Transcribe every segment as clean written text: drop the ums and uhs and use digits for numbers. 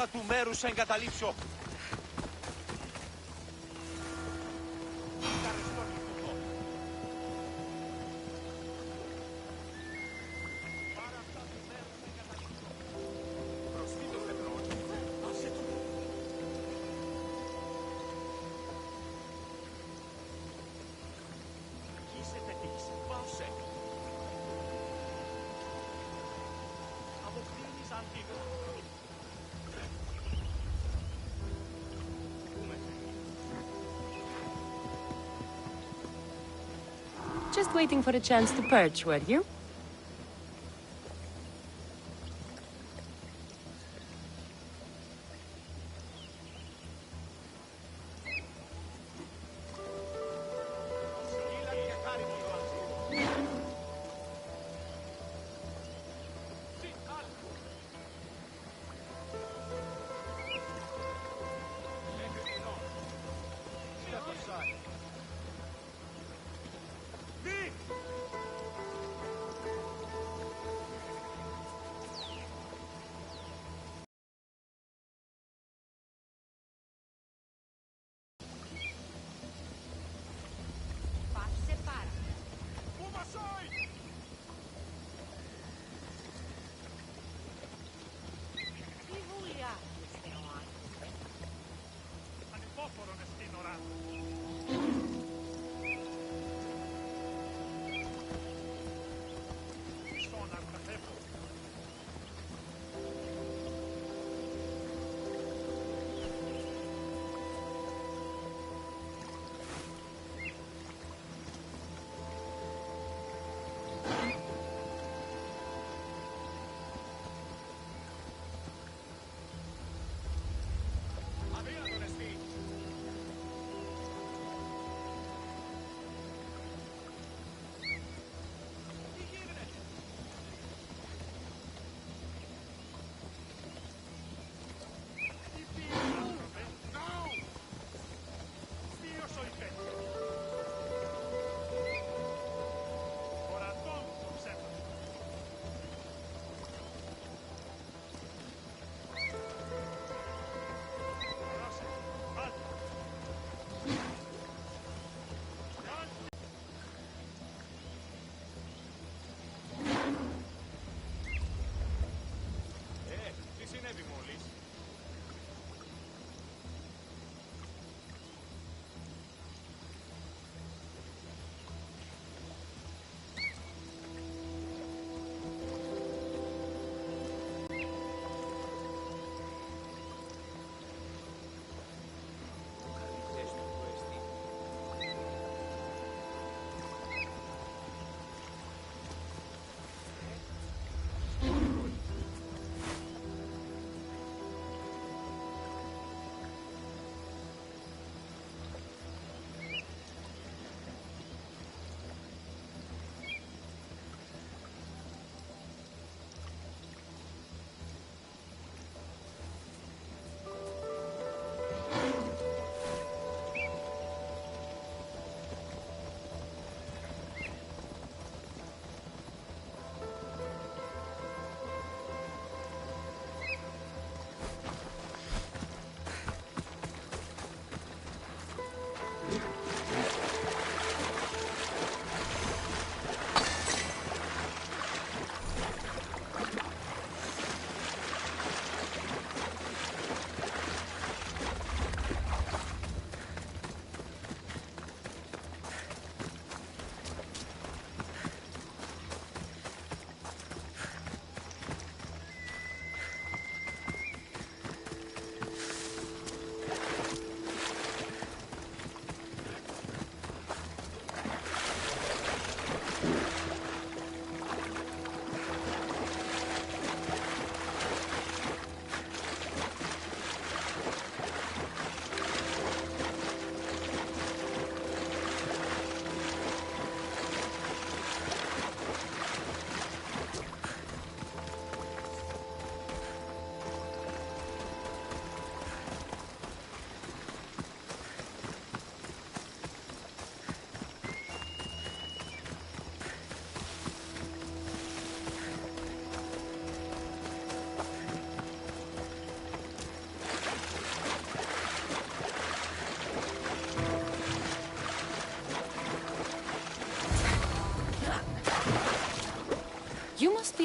αυτά του μέρους εγκαταλείψω. Just waiting for a chance to perch, were you?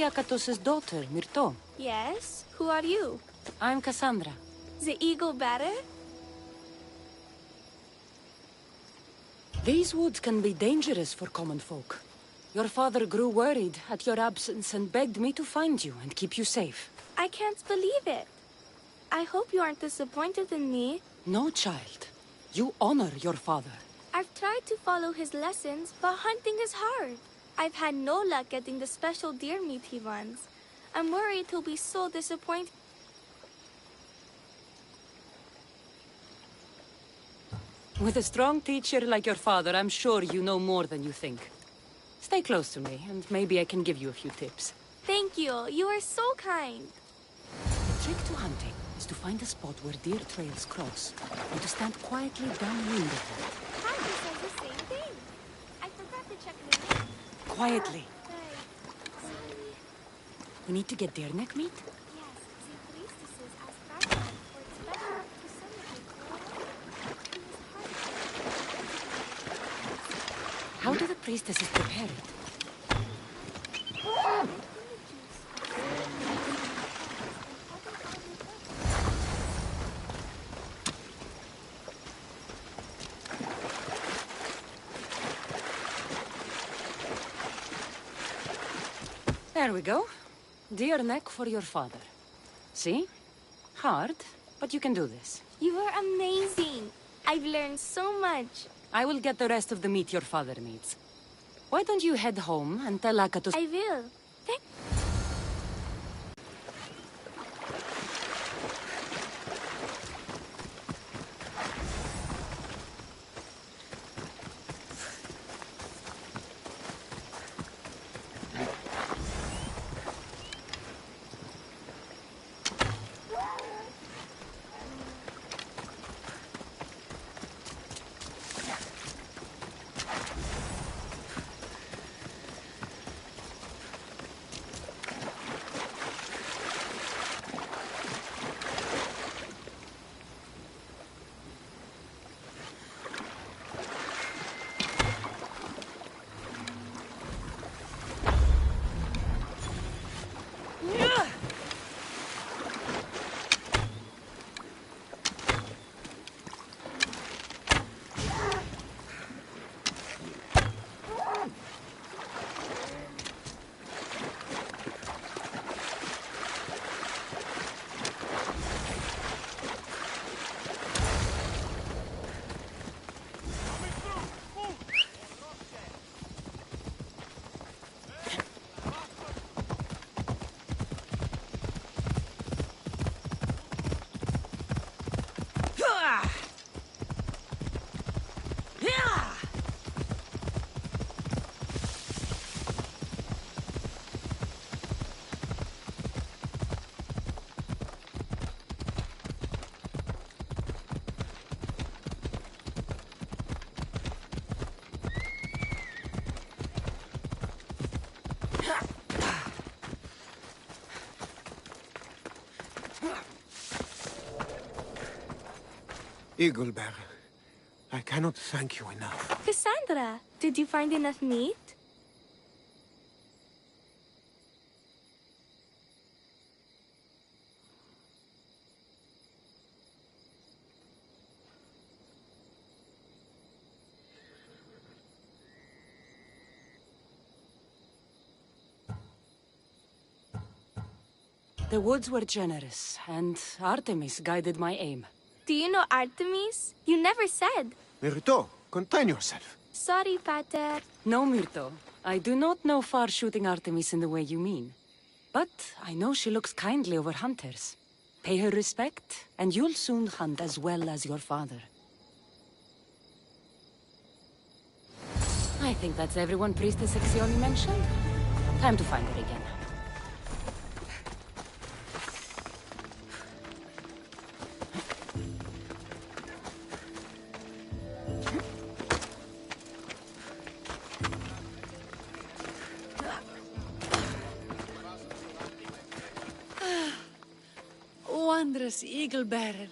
Akatos's daughter, Myrto. Yes? Who are you? I'm Cassandra. The eagle bearer? These woods can be dangerous for common folk. Your father grew worried at your absence and begged me to find you and keep you safe. I can't believe it. I hope you aren't disappointed in me. No, child. You honor your father. I've tried to follow his lessons, but hunting is hard. I've had no luck getting the special deer meat he wants. I'm worried he'll be so disappointed. With a strong teacher like your father, I'm sure you know more than you think. Stay close to me, and maybe I can give you a few tips. Thank you. You are so kind. The trick to hunting is to find a spot where deer trails cross, and to stand quietly downwind of them. Hunter says the same thing. I forgot to check the name. Quietly. Right. Sorry. We need to get deer neck meat? Yes, the priestesses asked Barbara for its special to celebrate Lord. How do the priestesses prepare it? There we go. Deer neck for your father. See? Hard, but you can do this. You are amazing. I've learned so much. I will get the rest of the meat your father needs. Why don't you head home and tell Akatos— I will. Thank Eagle Bearer, I cannot thank you enough. Cassandra, did you find enough meat? The woods were generous, and Artemis guided my aim. Do you know Artemis? You never said. Myrto, contain yourself. Sorry, Pater. No, Myrto. I do not know far-shooting Artemis in the way you mean. But I know she looks kindly over hunters. Pay her respect, and you'll soon hunt as well as your father. I think that's everyone Priestess Exioni mentioned. Time to find her again. Wondrous Eagle Bearer.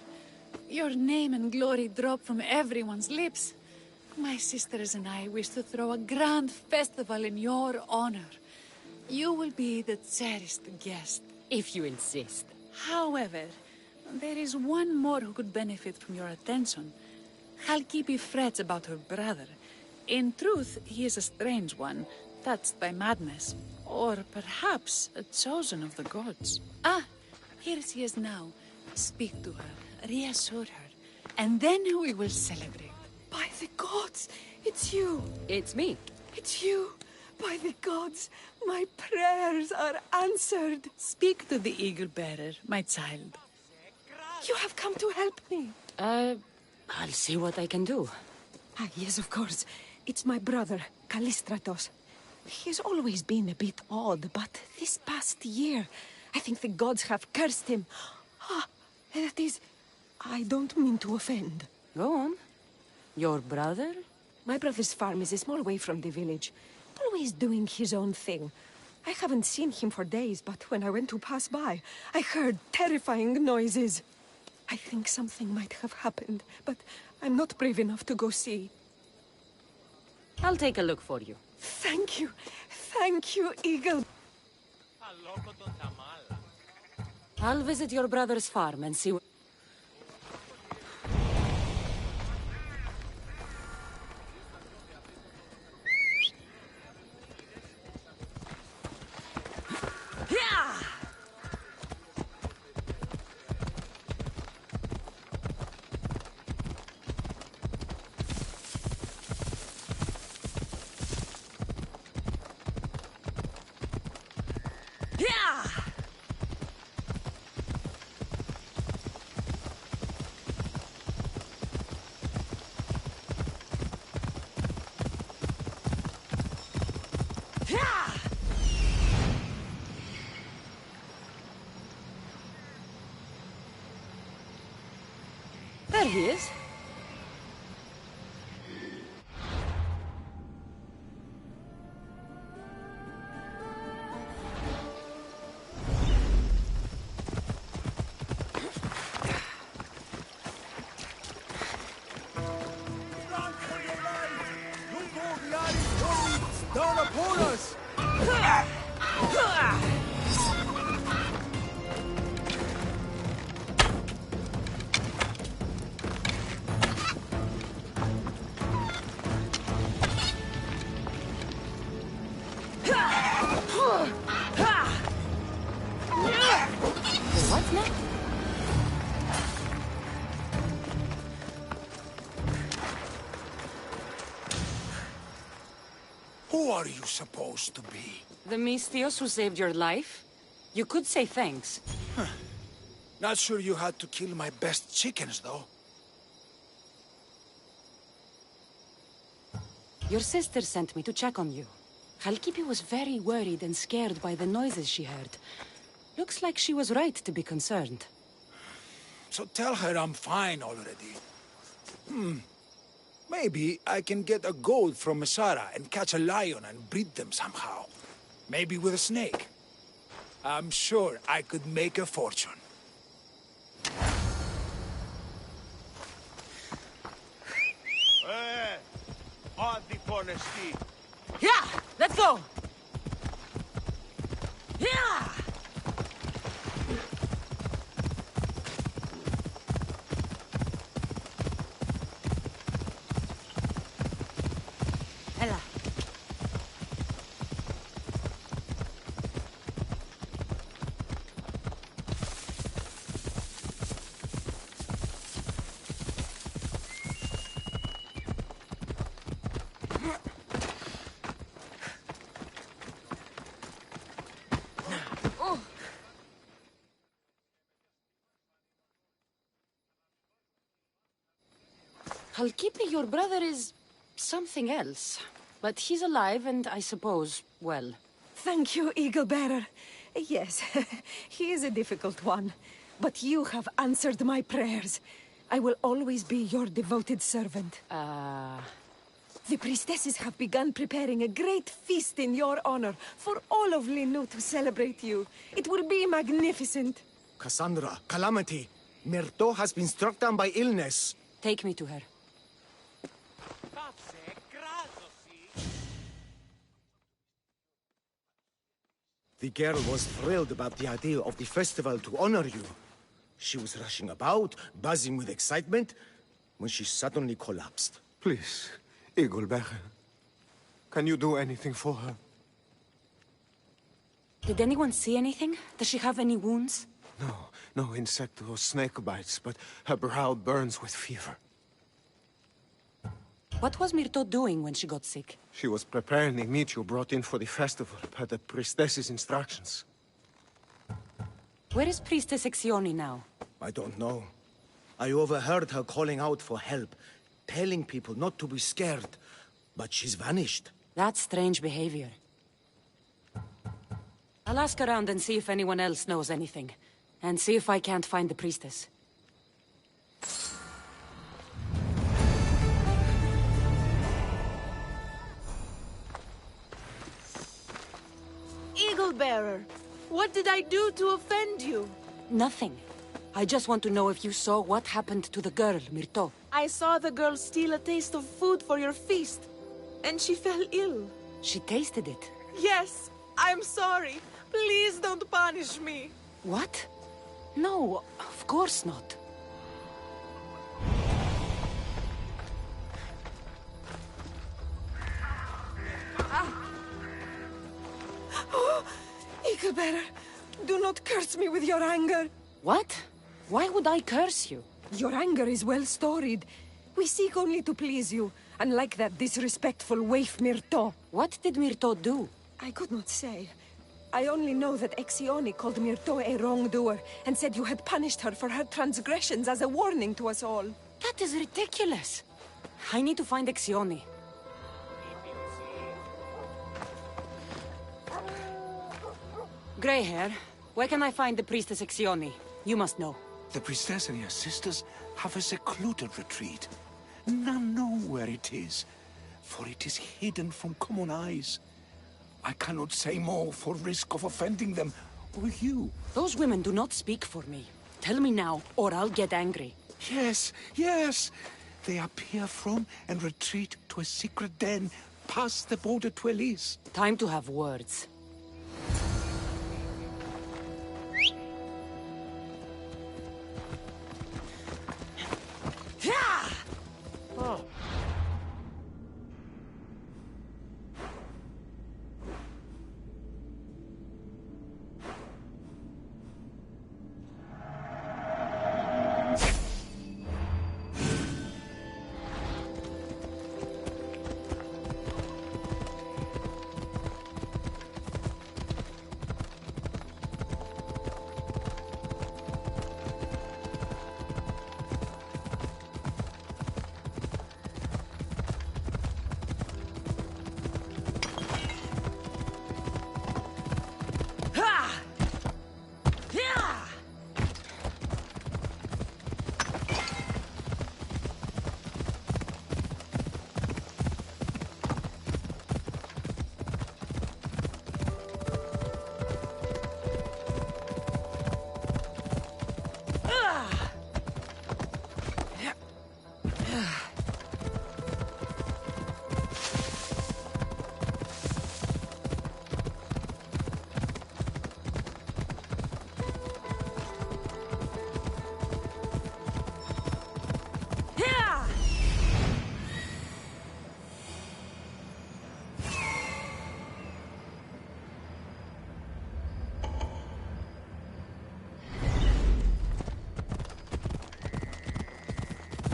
Your name and glory drop from everyone's lips. My sisters and I wish to throw a grand festival in your honor. You will be the cherished guest. If you insist. However, there is one more who could benefit from your attention. Halkipi frets about her brother. In truth, he is a strange one, touched by madness. Or perhaps a chosen of the gods. Ah, here she is now. Speak to her, reassure her, and then we will celebrate. By the gods, it's you. It's me. It's you. By the gods, my prayers are answered. Speak to the eagle bearer, my child. You have come to help me. I'll see what I can do. Ah, yes, of course. It's my brother, Callistratos. He's always been a bit odd, but this past year, I think the gods have cursed him. Ah, that is... I don't mean to offend. Go on. Your brother? My brother's farm is a small way from the village. Always doing his own thing. I haven't seen him for days, but when I went to pass by, I heard terrifying noises. I think something might have happened, but I'm not brave enough to go see. I'll take a look for you. Thank you. Thank you, Eagle. I'll visit your brother's farm and see what... There he is. Down upon us! What's next? Who are you supposed to be? The Mystios who saved your life? You could say thanks. Not sure you had to kill my best chickens, though. Your sister sent me to check on you. Halkipi was very worried and scared by the noises she heard. Looks like she was right to be concerned. So tell her I'm fine already. Maybe I can get a gold from Masara and catch a lion and breed them somehow. Maybe with a snake. I'm sure I could make a fortune. Yeah! Let's go! Yeah! Ella. Halkipi, your brother is something else. But he's alive and I suppose, well... Thank you, Eagle Bearer. Yes, he is a difficult one. But you have answered my prayers. I will always be your devoted servant. The priestesses have begun preparing a great feast in your honor for all of Linu to celebrate you. It will be magnificent. Cassandra, Calamity. Myrto has been struck down by illness. Take me to her. The girl was thrilled about the idea of the festival to honor you. She was rushing about, buzzing with excitement, when she suddenly collapsed. Please, Eaglebearer. Can you do anything for her? Did anyone see anything? Does she have any wounds? No insect or snake bites, but her brow burns with fever. What was Myrto doing when she got sick? She was preparing a meat you brought in for the festival, per the priestess's instructions. Where is Priestess Exioni now? I don't know. I overheard her calling out for help, telling people not to be scared, but she's vanished. That's strange behavior. I'll ask around and see if anyone else knows anything. And see if I can't find the priestess. Eaglebearer, what did I do to offend you? Nothing. I just want to know if you saw what happened to the girl, Myrto. I saw the girl steal a taste of food for your feast, and she fell ill. She tasted it. Yes, I'm sorry. Please don't punish me. What? No, of course not. Eaglebearer, do not curse me with your anger. What? Why would I curse you? Your anger is well storied. We seek only to please you, unlike that disrespectful waif Myrto. What did Myrto do? I could not say. I only know that Exioni called Myrto a wrongdoer and said you had punished her for her transgressions as a warning to us all. That is ridiculous. I need to find Exioni. Grey hair, where can I find the priestess Exioni? You must know. The priestess and her sisters have a secluded retreat. None know where it is, for it is hidden from common eyes. I cannot say more for risk of offending them, or you. Those women do not speak for me. Tell me now, or I'll get angry. Yes, yes. They appear from and retreat to a secret den past the border to Elise. Time to have words.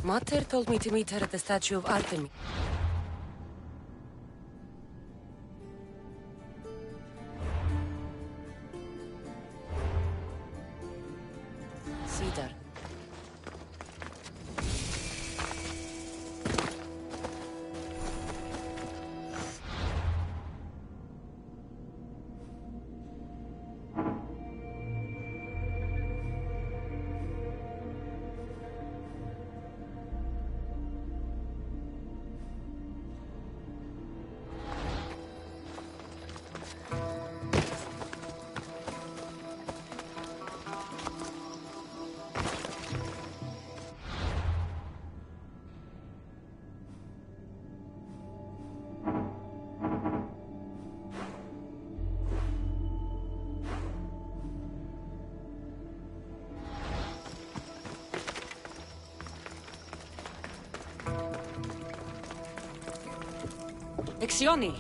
Mater told me to meet her at the statue of Artemis. Cedar. Exioni!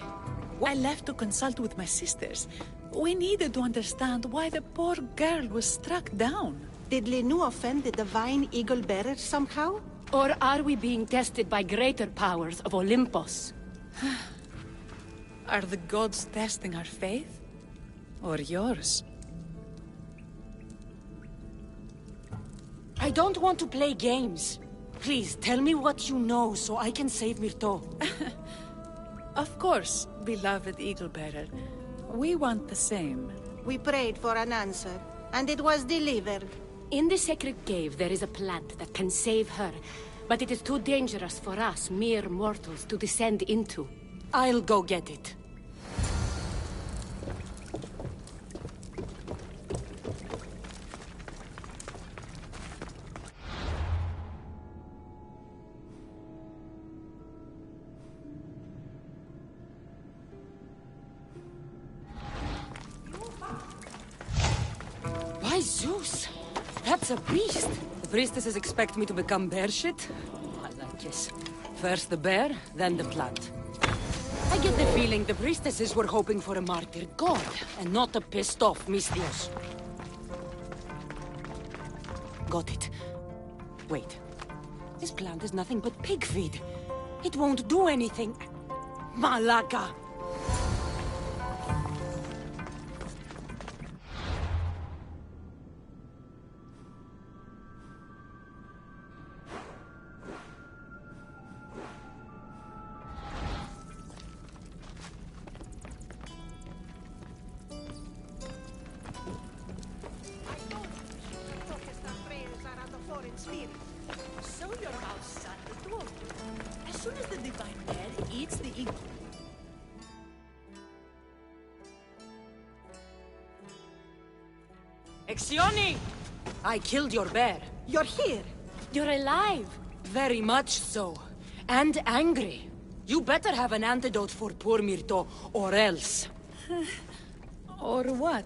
I left to consult with my sisters. We needed to understand why the poor girl was struck down. Did Linu offend the divine eagle bearer somehow? Or are we being tested by greater powers of Olympus? Are the gods testing our faith? Or yours? I don't want to play games. Please, tell me what you know so I can save Myrto. Of course, beloved eagle bearer. We want the same. We prayed for an answer, and it was delivered. In the sacred cave, there is a plant that can save her, but it is too dangerous for us, mere mortals, to descend into. I'll go get it. By Zeus! That's a beast! The priestesses expect me to become bear shit? I like this. First the bear, then the plant. I get the feeling the priestesses were hoping for a martyr god, and not a pissed-off Mistios. Got it. Wait. This plant is nothing but pig feed. It won't do anything. Malaka! Show your house, son, the door. As soon as the divine bear eats the eagle. Exioni! I killed your bear. You're here. You're alive! Very much so. And angry. You better have an antidote for poor Myrto, or else. Or what?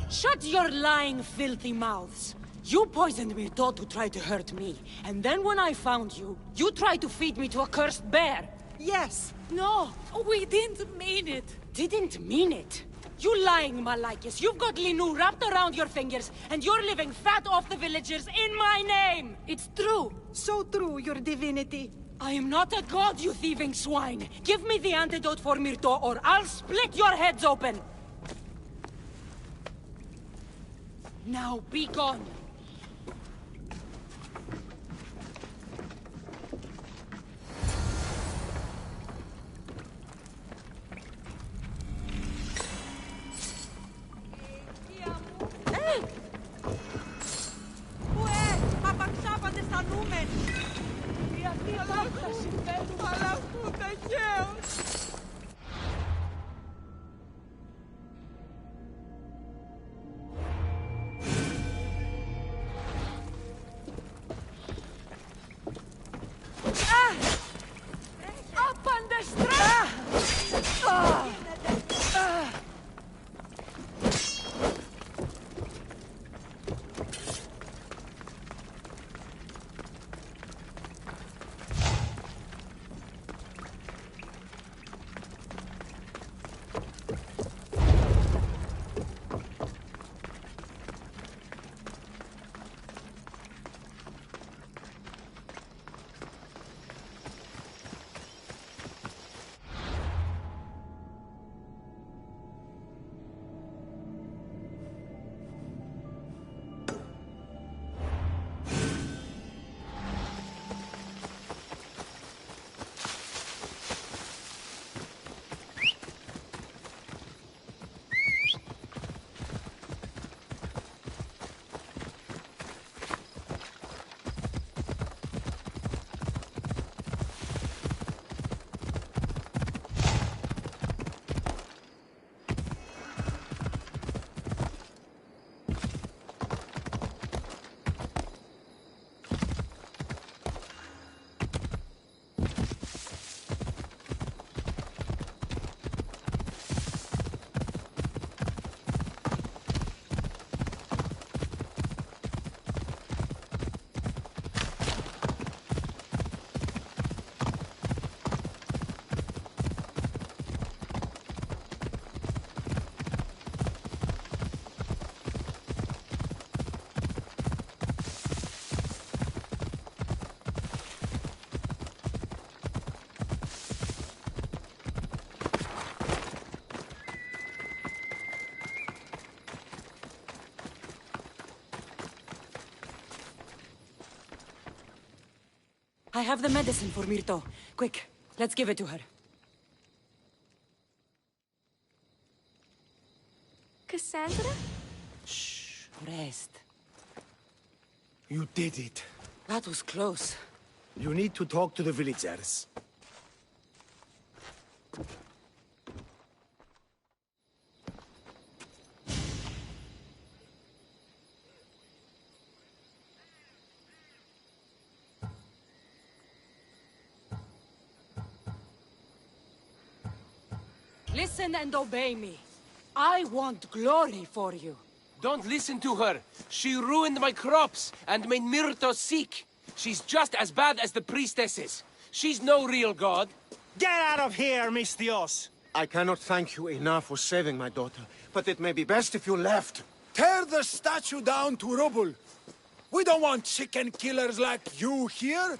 Shut your lying, filthy mouths! You poisoned Myrto to try to hurt me, and then when I found you, you tried to feed me to a cursed bear! Yes. No! We didn't mean it. Didn't mean it! You lying Malakis! You've got Linu wrapped around your fingers, and you're living fat off the villagers in my name! It's true! So true, your divinity. I am not a god, you thieving swine! Give me the antidote for Myrto, or I'll split your heads open! Now be gone! I have the medicine for Myrto. Quick, let's give it to her. Cassandra? Shh, rest. You did it. That was close. You need to talk to the villagers. Listen and obey me. I want glory for you. Don't listen to her. She ruined my crops and made Myrto sick. She's just as bad as the priestesses. She's no real god. Get out of here, Mistios! I cannot thank you enough for saving my daughter, but it may be best if you left. Tear the statue down to rubble. We don't want chicken killers like you here.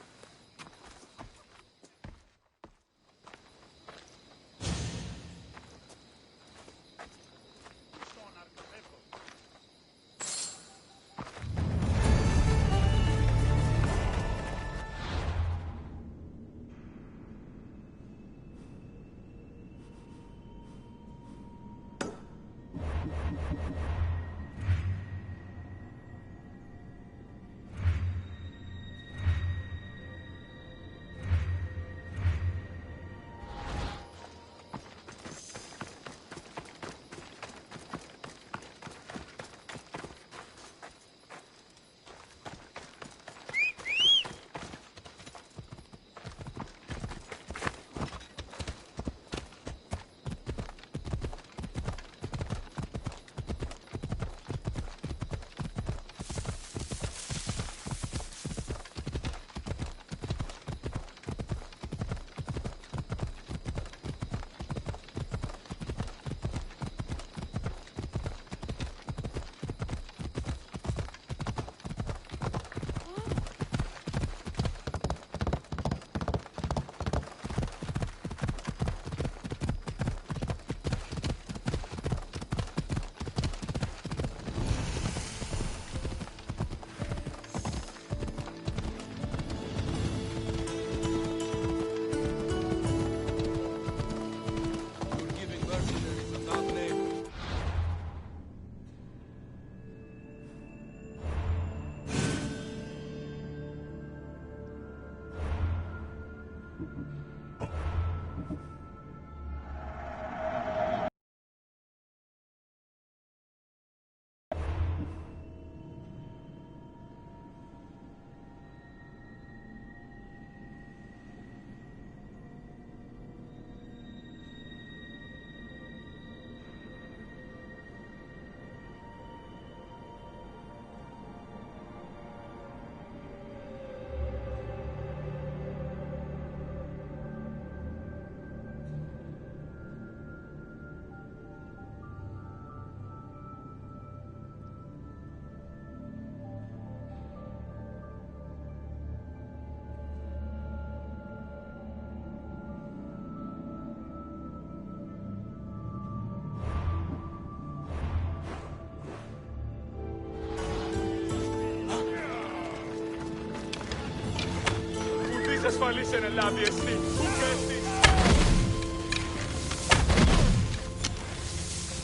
ασφαλής εν ελάβει εστί. Πού πέφτει.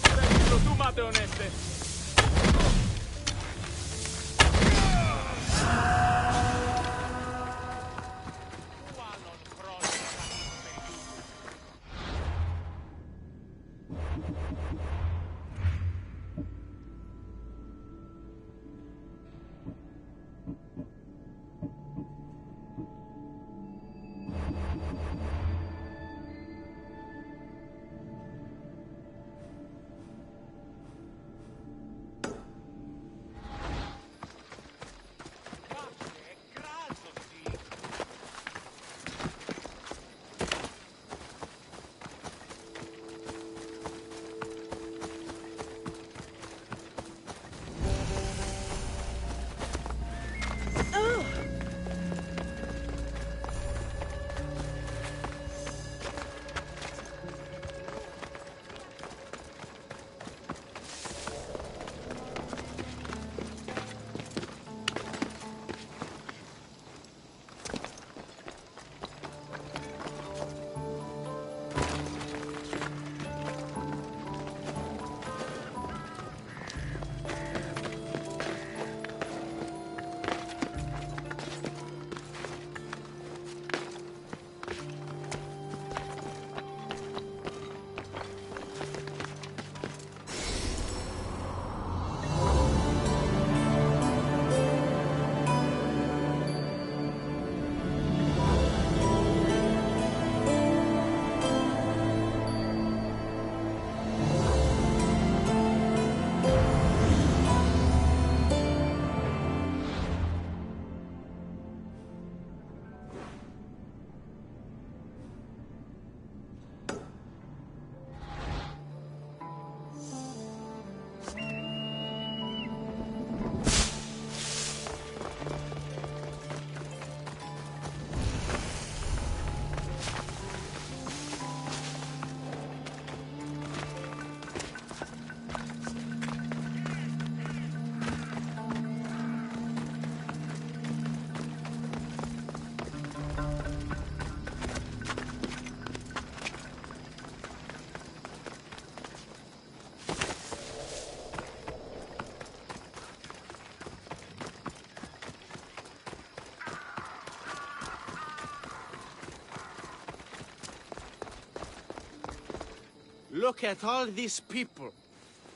Πρέπει το του μάταιον έστε. Look at all these people.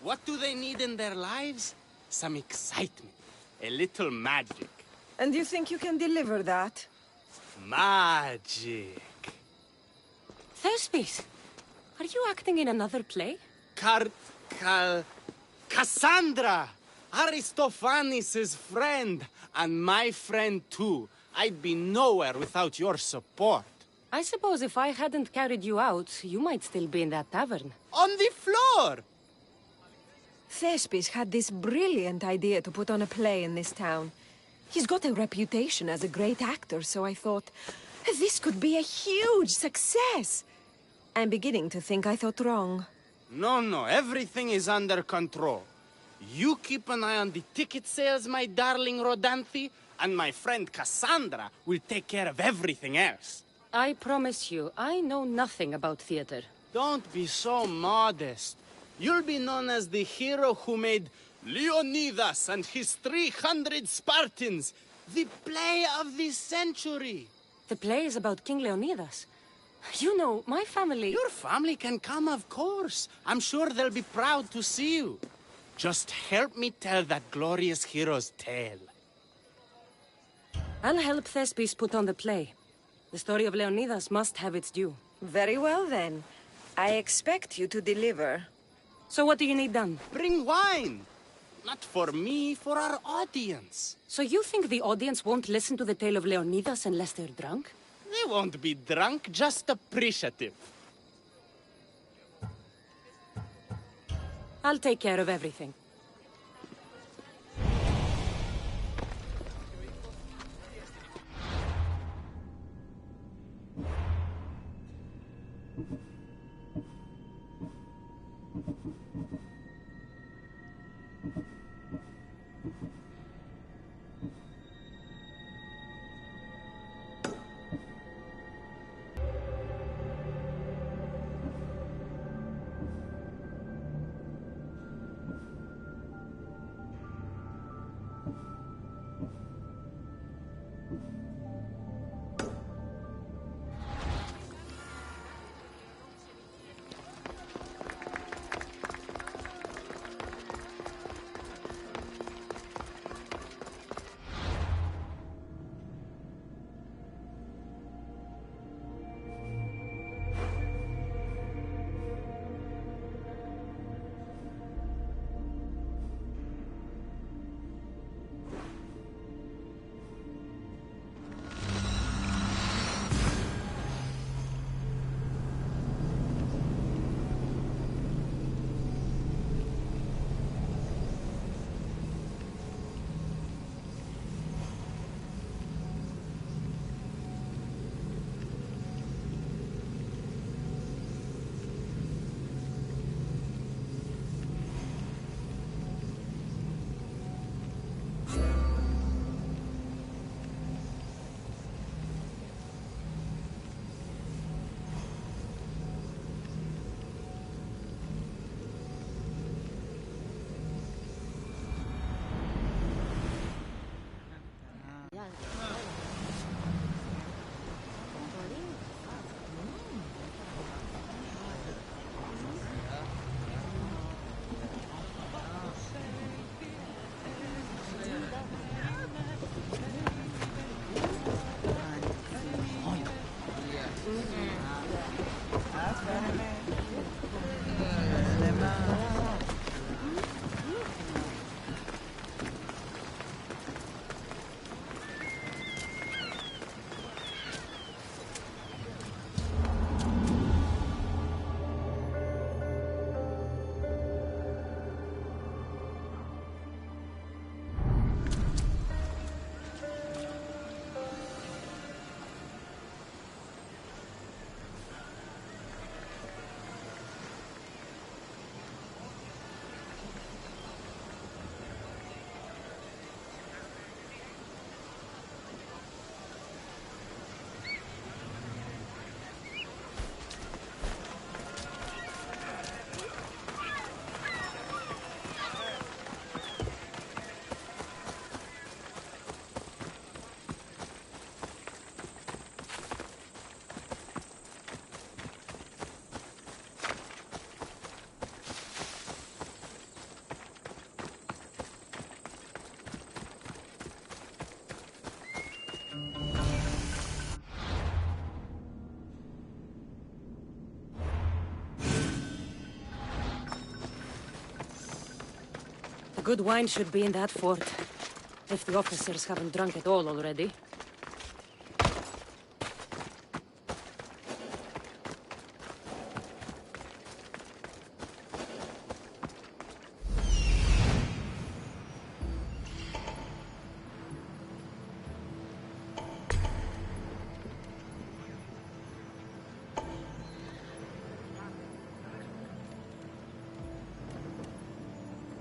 What do they need in their lives? Some excitement. A little magic. And you think you can deliver that? Magic. Thespis, are you acting in another play? Cassandra! Aristophanes' friend, and my friend too. I'd be nowhere without your support. I suppose if I hadn't carried you out, you might still be in that tavern. On the floor! Thespis had this brilliant idea to put on a play in this town. He's got a reputation as a great actor, so I thought, this could be a huge success. I'm beginning to think I thought wrong. No, everything is under control. You keep an eye on the ticket sales, my darling Rodanthe, and my friend Cassandra will take care of everything else. I promise you, I know nothing about theater. Don't be so modest. You'll be known as the hero who made Leonidas and his 300 Spartans, the play of the century. The play is about King Leonidas. You know, my family... Your family can come, of course. I'm sure they'll be proud to see you. Just help me tell that glorious hero's tale. I'll help Thespis put on the play. The story of Leonidas must have its due. Very well, then. I expect you to deliver. So what do you need done? Bring wine! Not for me, for our audience. So you think the audience won't listen to the tale of Leonidas unless they're drunk? They won't be drunk, just appreciative. I'll take care of everything. Good wine should be in that fort. If the officers haven't drunk it all already.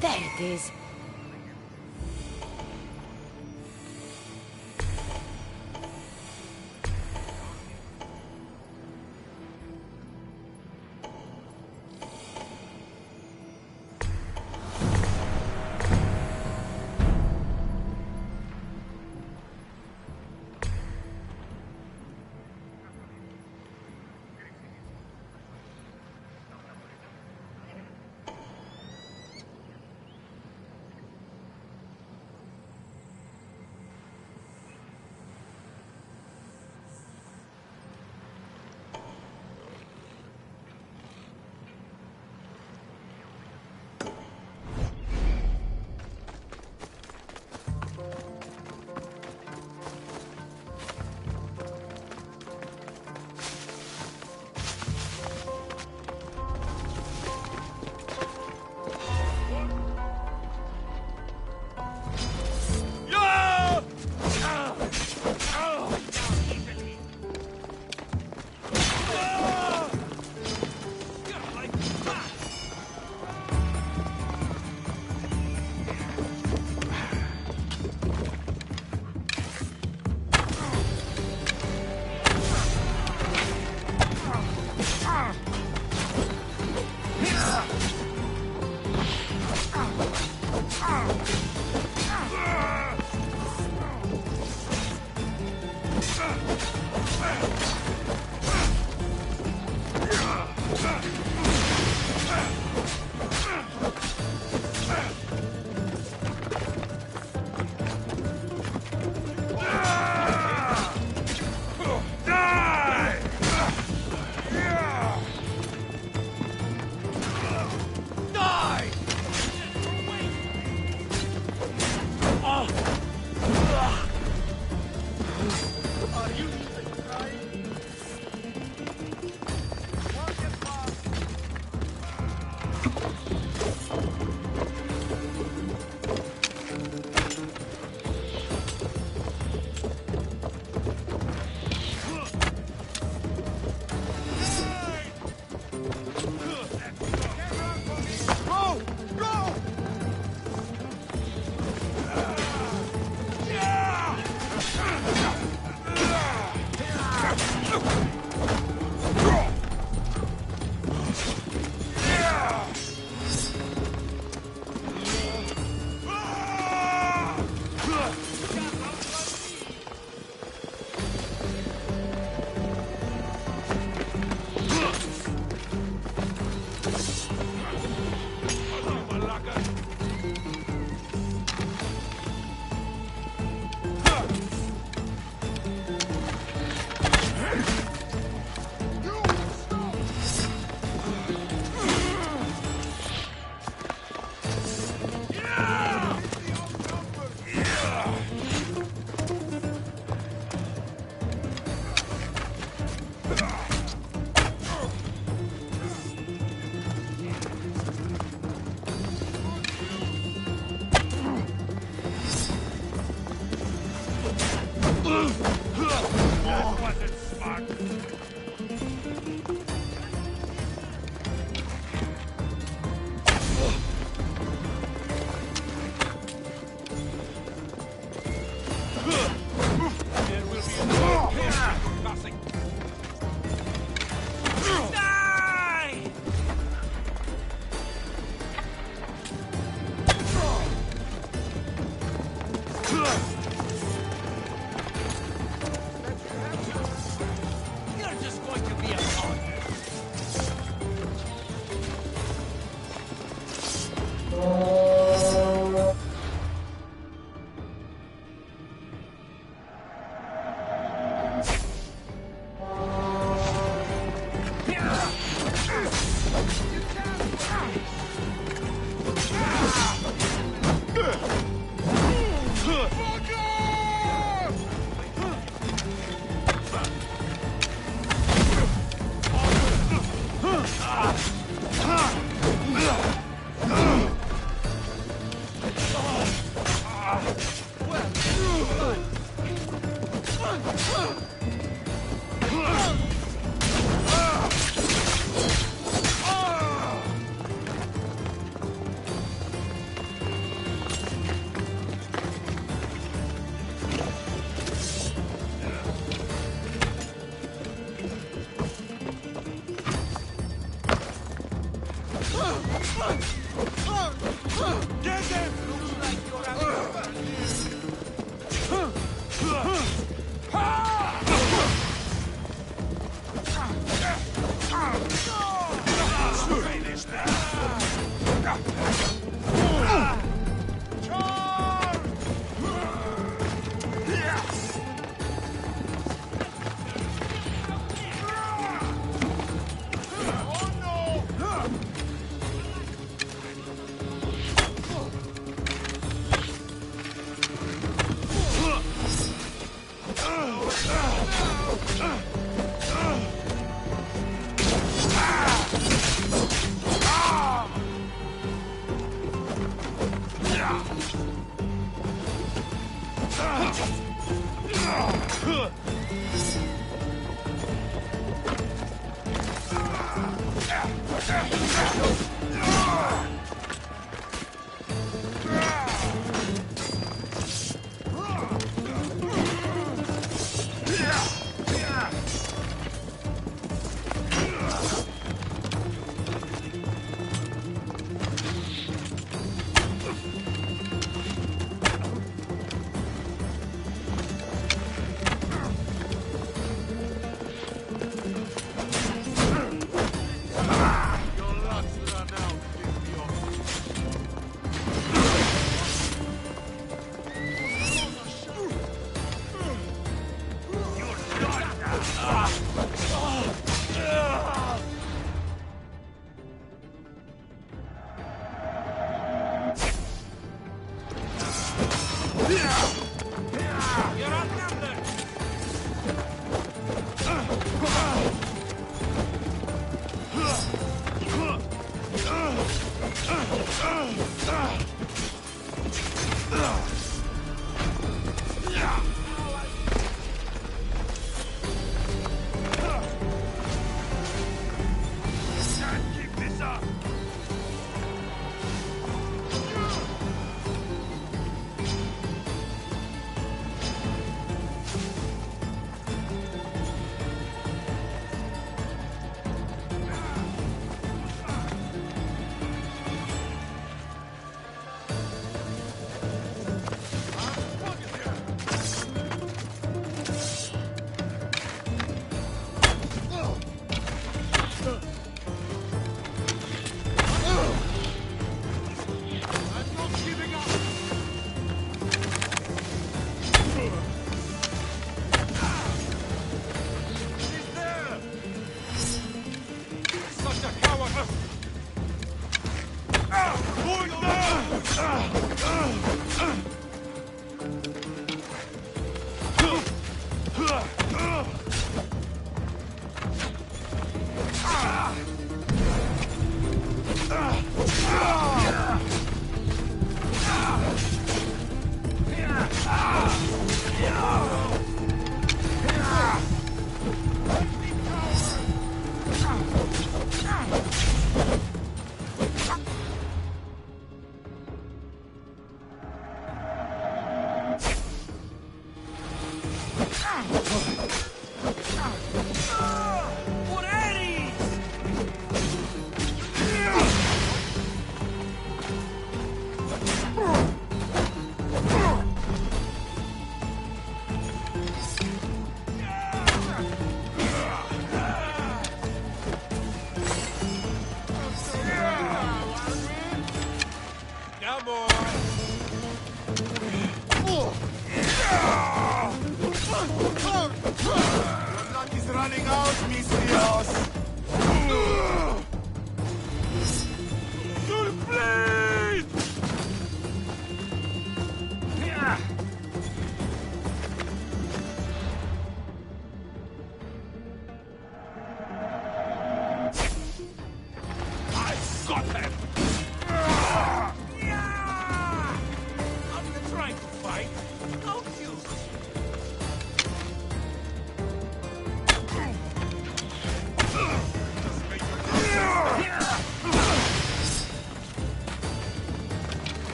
There it is.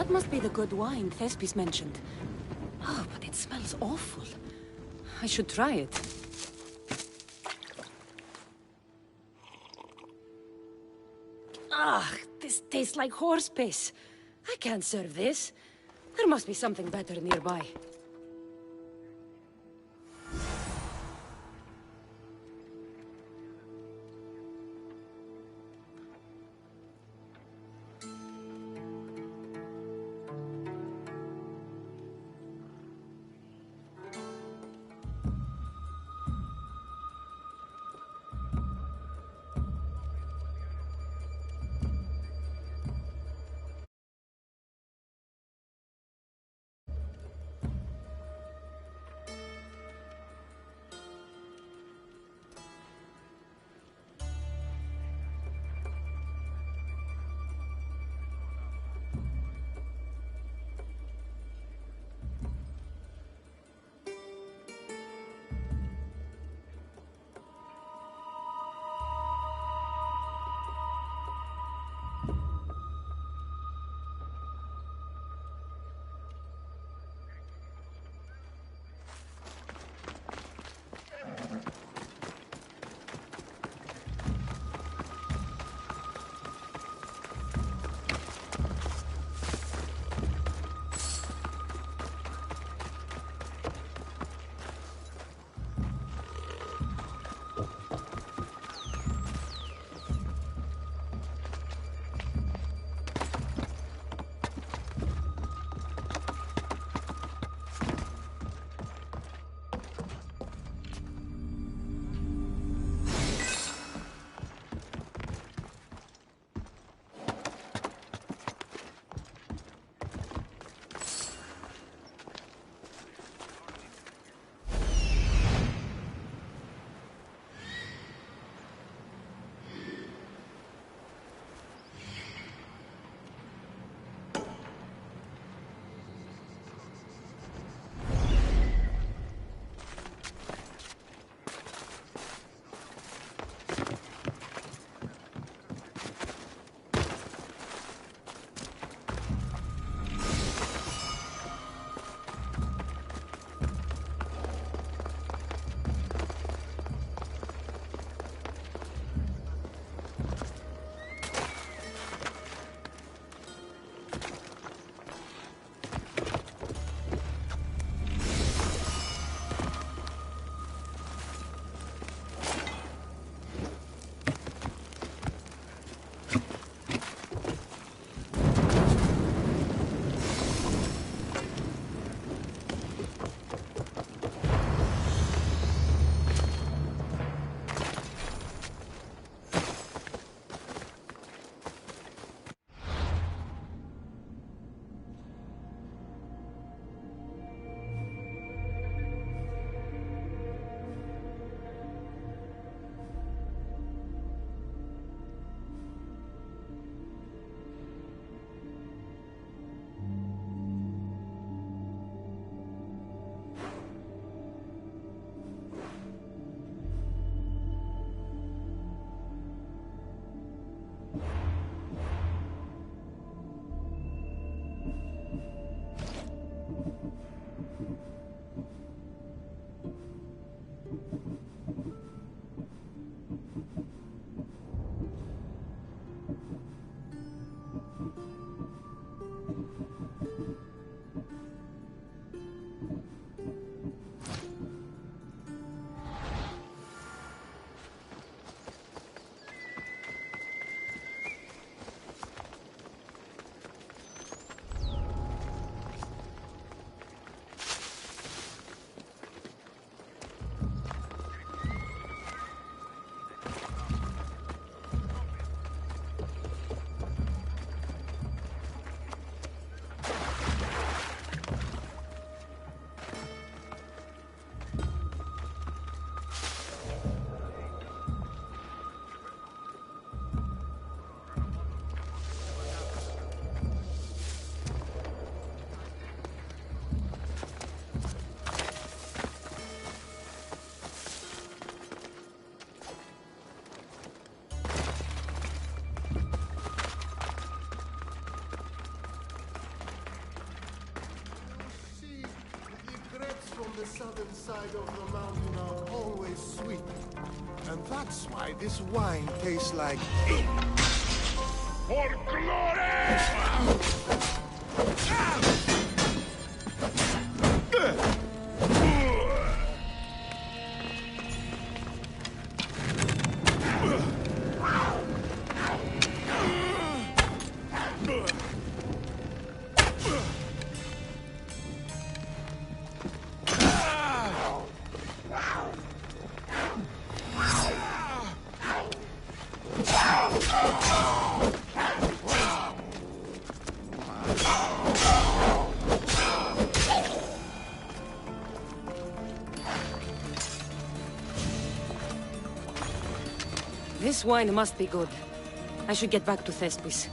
That must be the good wine Thespis mentioned. Oh, but it smells awful. I should try it. Ah, this tastes like horse piss. I can't serve this. There must be something better nearby. the southern side of the mountain are always sweet. And that's why this wine tastes like... For glory! This wine must be good. I should get back to Thespis.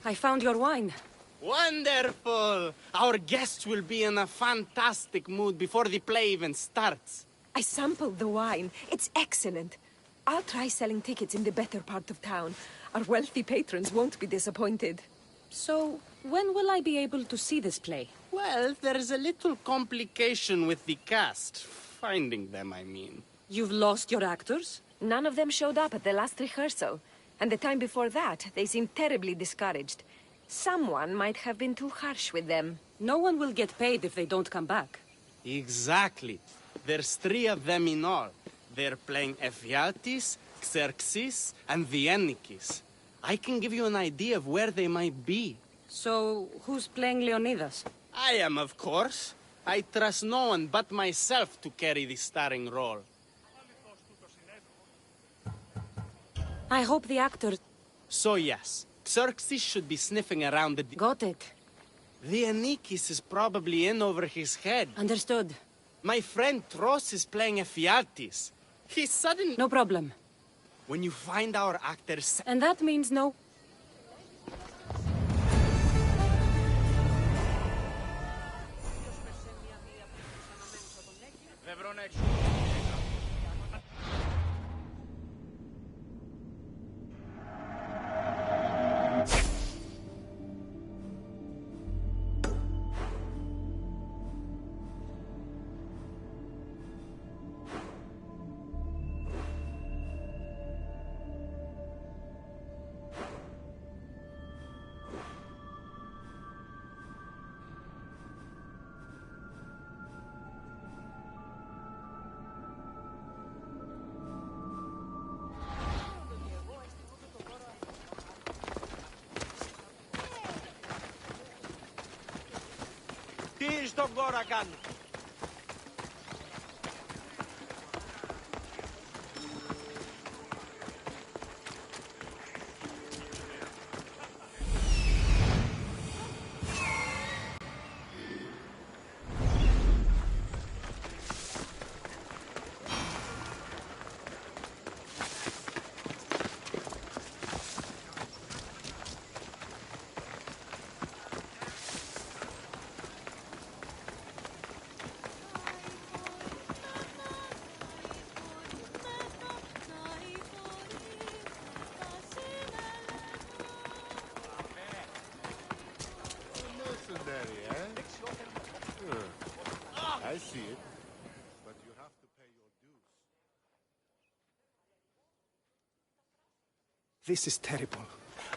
I found your wine. Wonderful! Our guests will be in a fantastic mood before the play even starts. I sampled the wine. It's excellent. I'll try selling tickets in the better part of town. Our wealthy patrons won't be disappointed. So, when will I be able to see this play? Well, there's a little complication with the cast. Finding them, I mean. You've lost your actors? None of them showed up at the last rehearsal. And the time before that, they seemed terribly discouraged. Someone might have been too harsh with them. No one will get paid if they don't come back. Exactly. There's 3 of them in all. They're playing Ephialtes, Xerxes, and the Ennikis. I can give you an idea of where they might be. So, who's playing Leonidas? I am, of course. I trust no one but myself to carry the starring role. I hope the actor... So yes, Xerxes should be sniffing around the... Got it. The Anikis is probably in over his head. Understood. My friend Tros is playing Ephialtes. He's suddenly... No problem. When you find our actors... And that means no... Τι στον κόρα κάνει. I see it, but you have to pay your dues. This is terrible.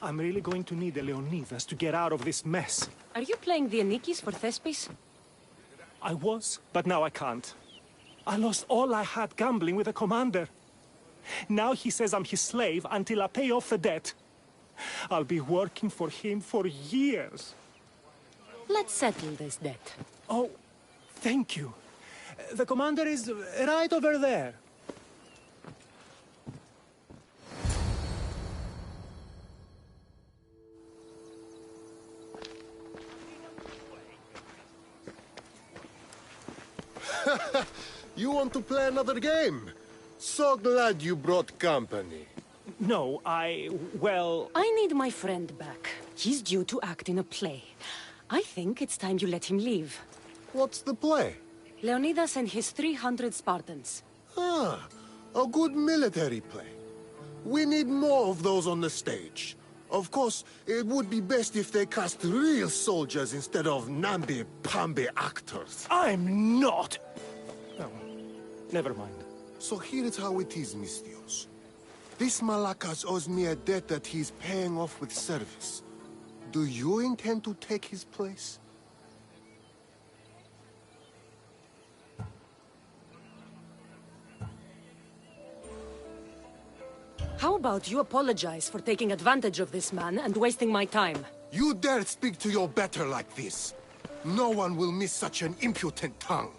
I'm really going to need the Leonidas to get out of this mess. Are you playing the Anikis for Thespis? I was, but now I can't. I lost all I had gambling with the commander. Now he says I'm his slave until I pay off the debt. I'll be working for him for years. Let's settle this debt. Oh, thank you. The commander is right over there. You want to play another game? So glad you brought company. No, well... I need my friend back. He's due to act in a play. I think it's time you let him leave. What's the play? Leonidas and his 300 Spartans. Ah, a good military play. We need more of those on the stage. Of course, it would be best if they cast real soldiers instead of namby-pamby actors. I'm not! Oh, never mind. So here is how it is, Mistios. This Malakas owes me a debt that he's paying off with service. Do you intend to take his place? How about you apologize for taking advantage of this man and wasting my time? You dare speak to your better like this? No one will miss such an impudent tongue.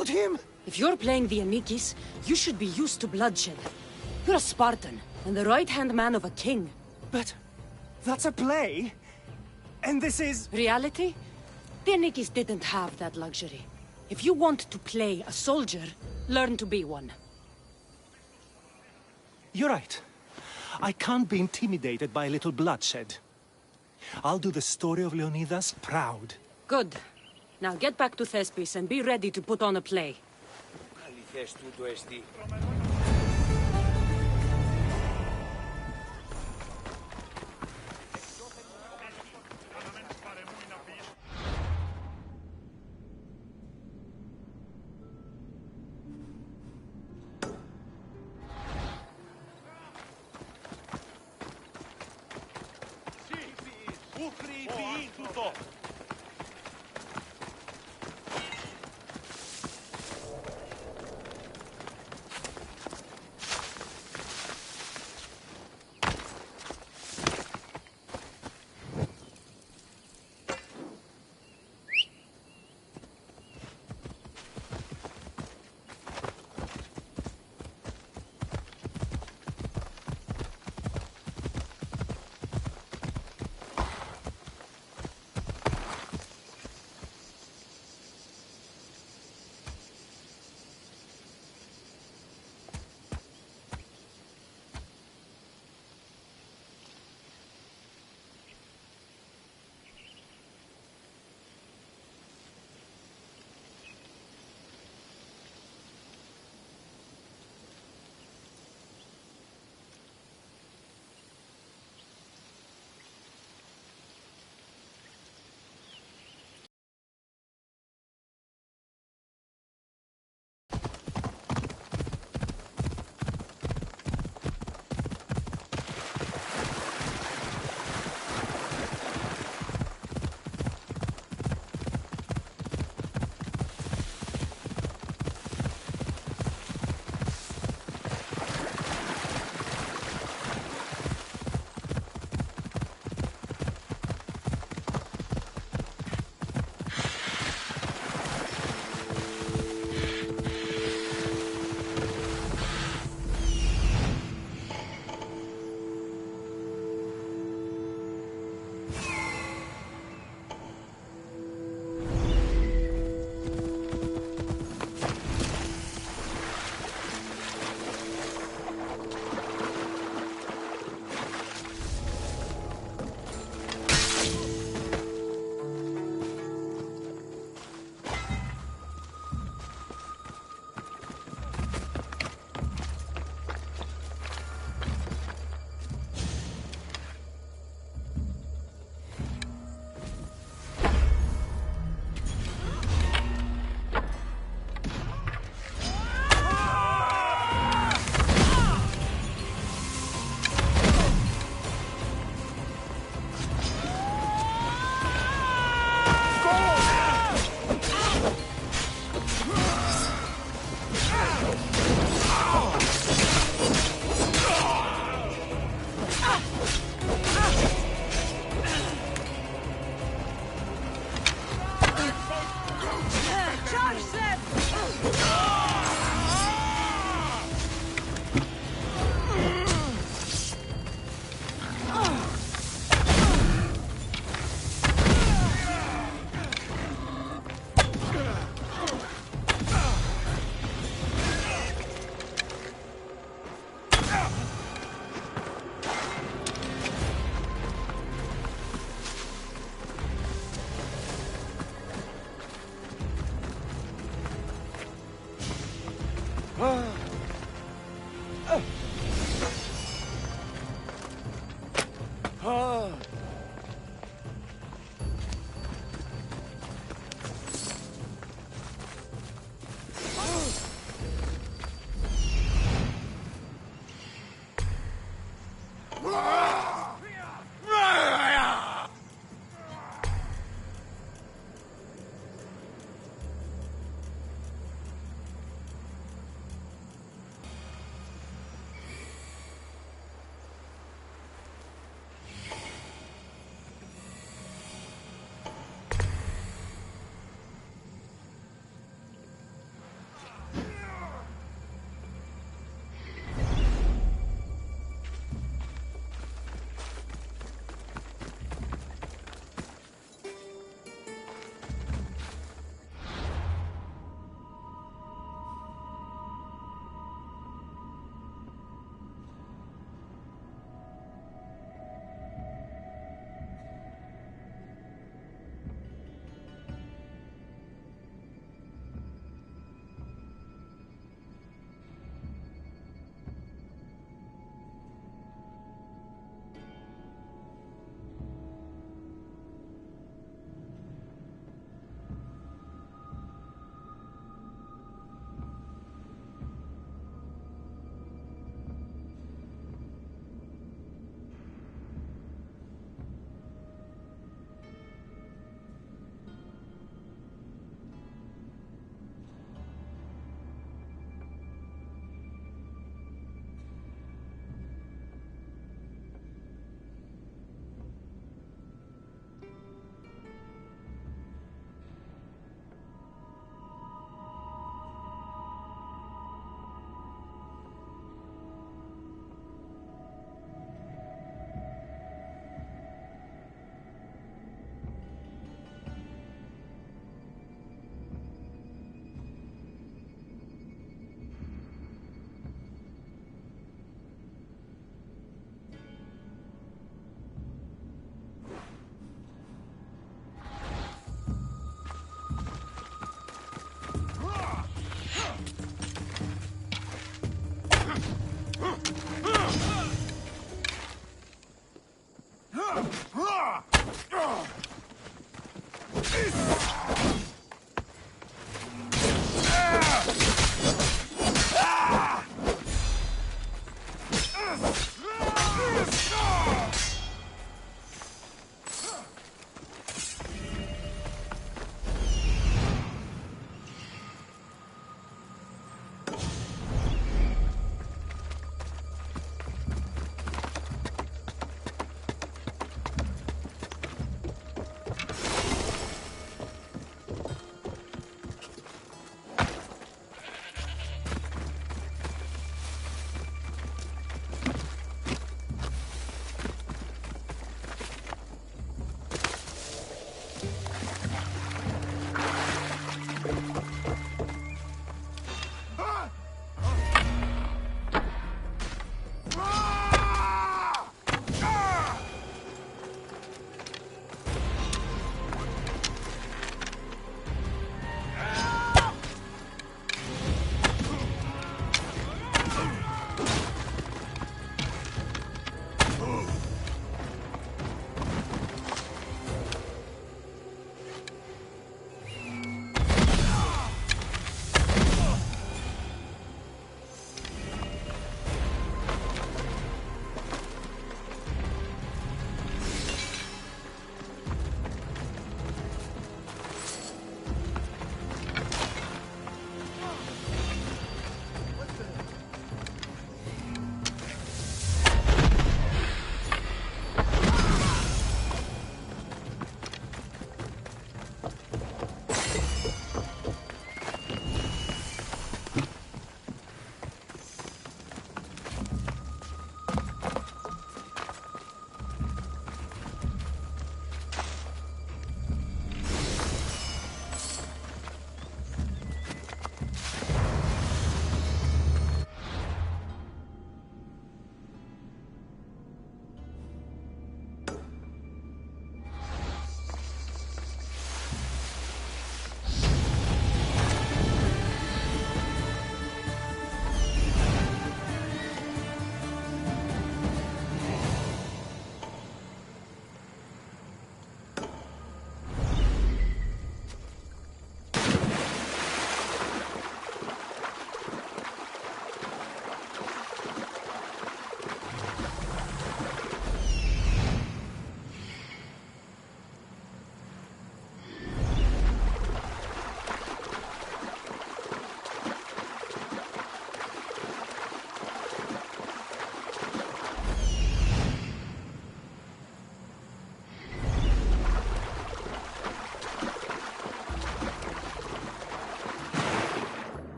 killed him? If you're playing the Anikis, you should be used to bloodshed. You're a Spartan, and the right-hand man of a king. But that's a play. And this is... Reality? The Anikis didn't have that luxury. If you want to play a soldier, learn to be one. You're right. I can't be intimidated by a little bloodshed. I'll do the story of Leonidas proud. Good. Now get back to Thespis and be ready to put on a play.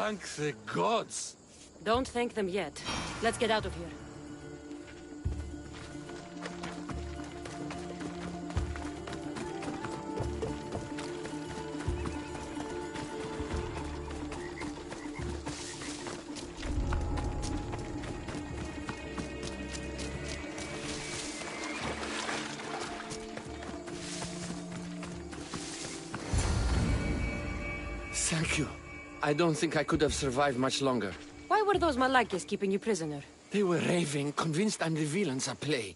Thank the gods. Don't thank them yet. Let's get out of here. Thank you. I don't think I could have survived much longer. Why were those Malakis keeping you prisoner? They were raving, convinced I'm the villains at play.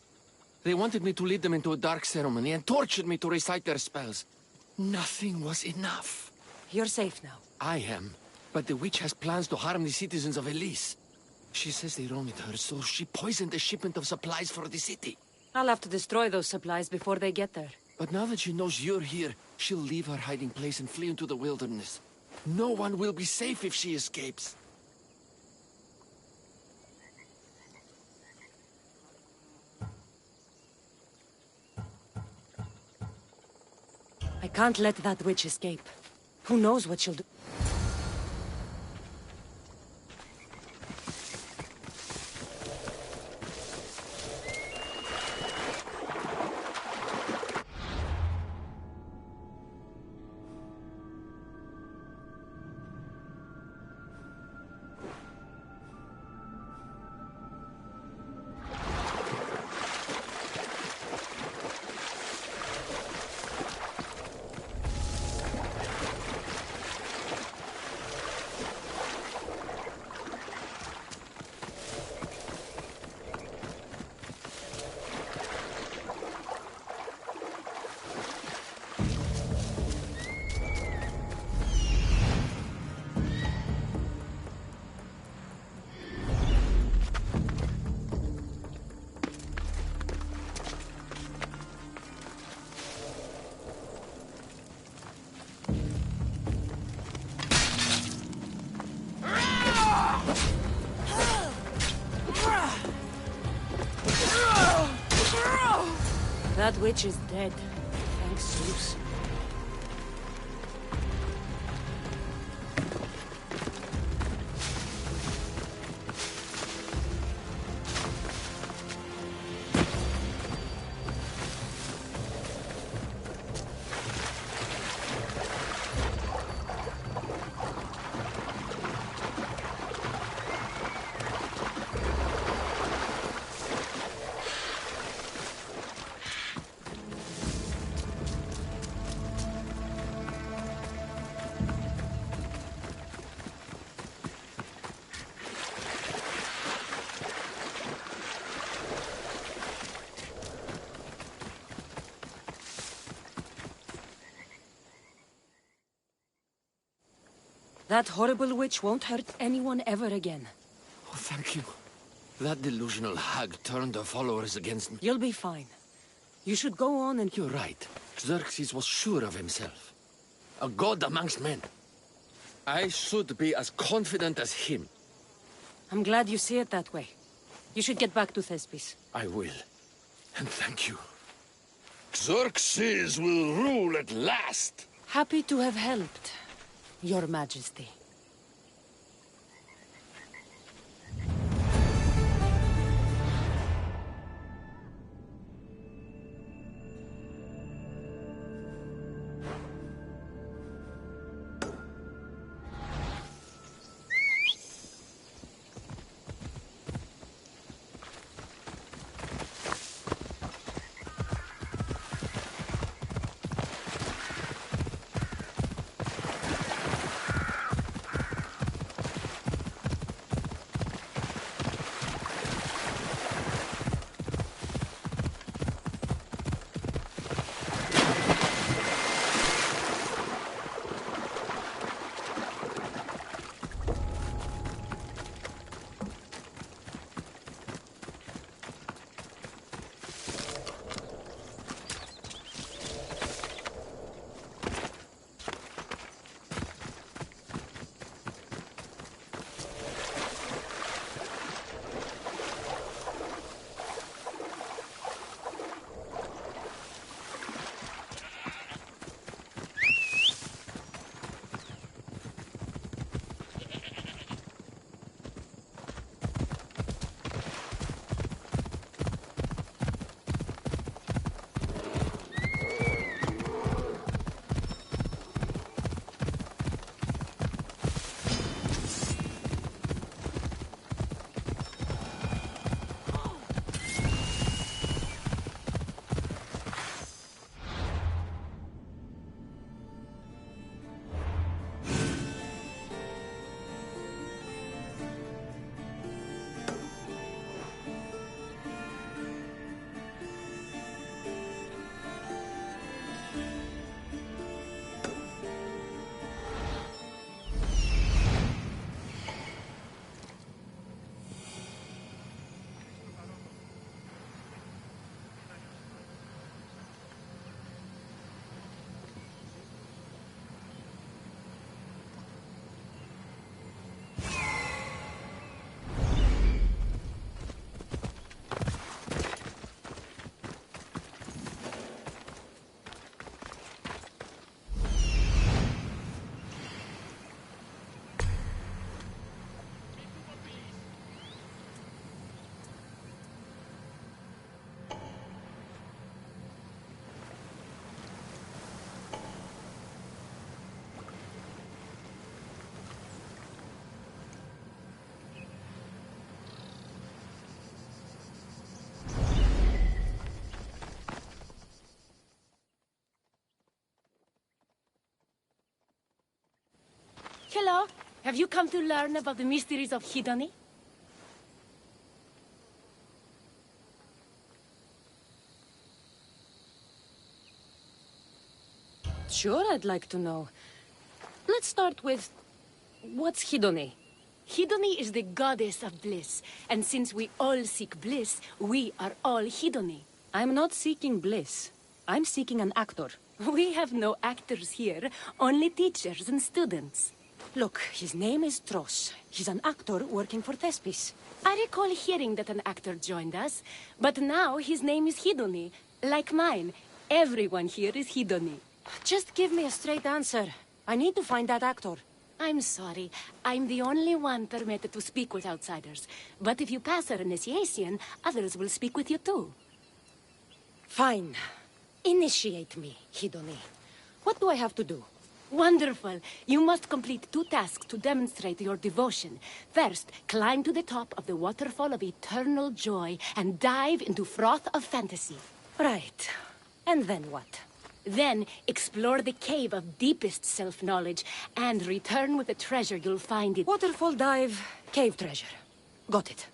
They wanted me to lead them into a dark ceremony and tortured me to recite their spells. Nothing was enough. You're safe now. I am, but the witch has plans to harm the citizens of Elise. She says they wronged her, so she poisoned the shipment of supplies for the city. I'll have to destroy those supplies before they get there. But now that she knows you're here, she'll leave her hiding place and flee into the wilderness. No one will be safe if she escapes. I can't let that witch escape. Who knows what she'll do? That witch is dead. Thanks, Zeus. That horrible witch won't hurt anyone ever again. Oh, thank you. That delusional hag turned her followers against me. You'll be fine. You should go on and... You're right. Xerxes was sure of himself. A god amongst men. I should be as confident as him. I'm glad you see it that way. You should get back to Thespis. I will. And thank you. Xerxes will rule at last! Happy to have helped, Your Majesty. Hello. Have you come to learn about the mysteries of Hidoni? Sure, I'd like to know. Let's start with... what's Hidoni? Hidoni is the goddess of bliss, and since we all seek bliss, we are all Hidoni. I'm not seeking bliss. I'm seeking an actor. We have no actors here, only teachers and students. Look, his name is Tros. He's an actor working for Thespis. I recall hearing that an actor joined us, but now his name is Hidoni. Like mine, everyone here is Hidoni. Just give me a straight answer. I need to find that actor. I'm sorry. I'm the only one permitted to speak with outsiders. But if you pass our initiation, others will speak with you too. Fine. Initiate me, Hidoni. What do I have to do? Wonderful. You must complete 2 tasks to demonstrate your devotion. First, climb to the top of the waterfall of eternal joy and dive into froth of fantasy. Right. And then what? Then, explore the cave of deepest self-knowledge and return with the treasure you'll find it. Waterfall dive, cave treasure. Got it.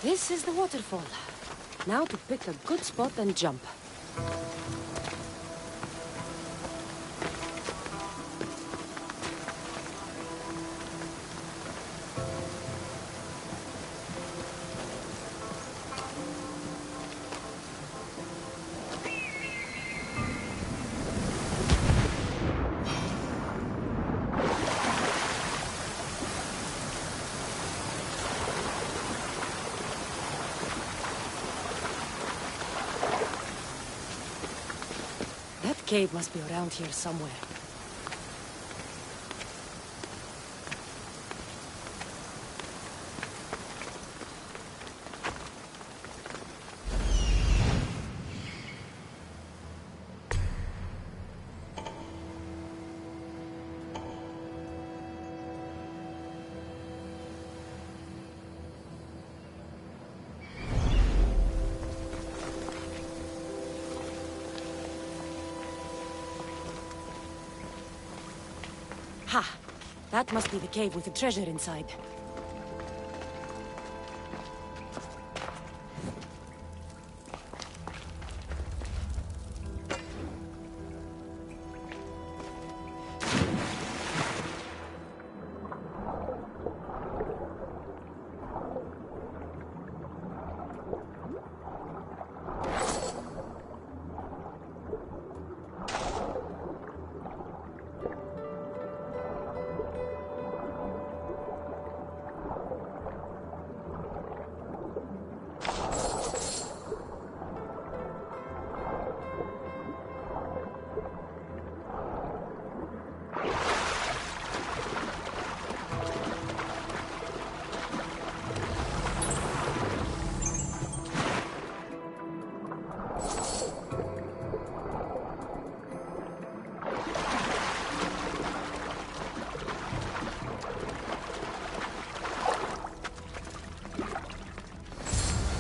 This is the waterfall. Now to pick a good spot and jump. That cave must be around here somewhere. Ha! That must be the cave with the treasure inside.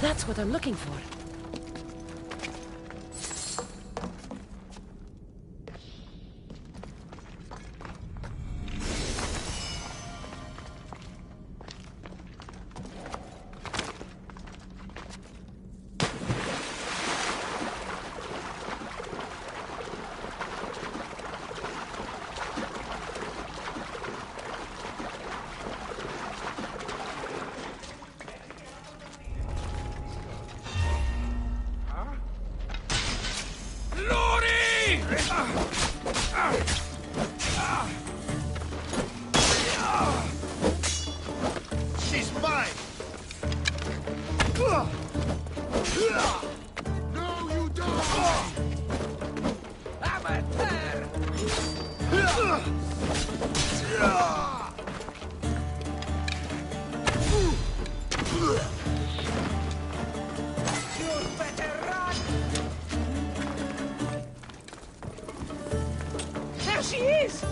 That's what I'm looking for. She's mine! No, you don't! There she is!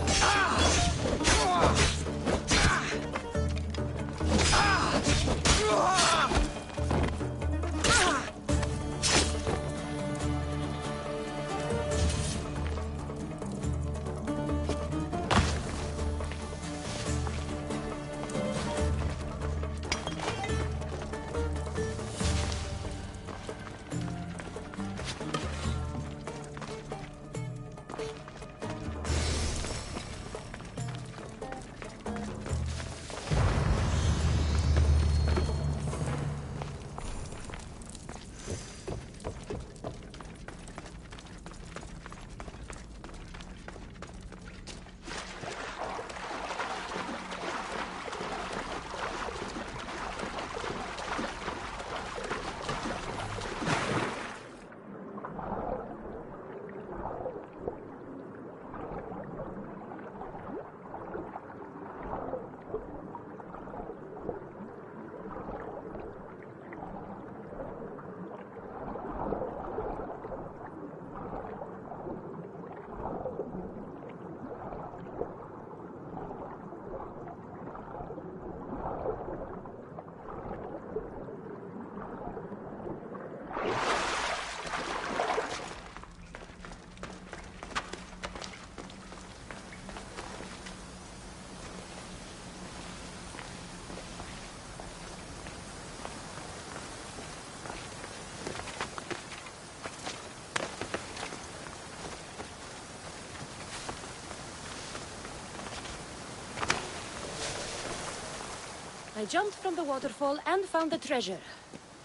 I jumped from the waterfall and found the treasure.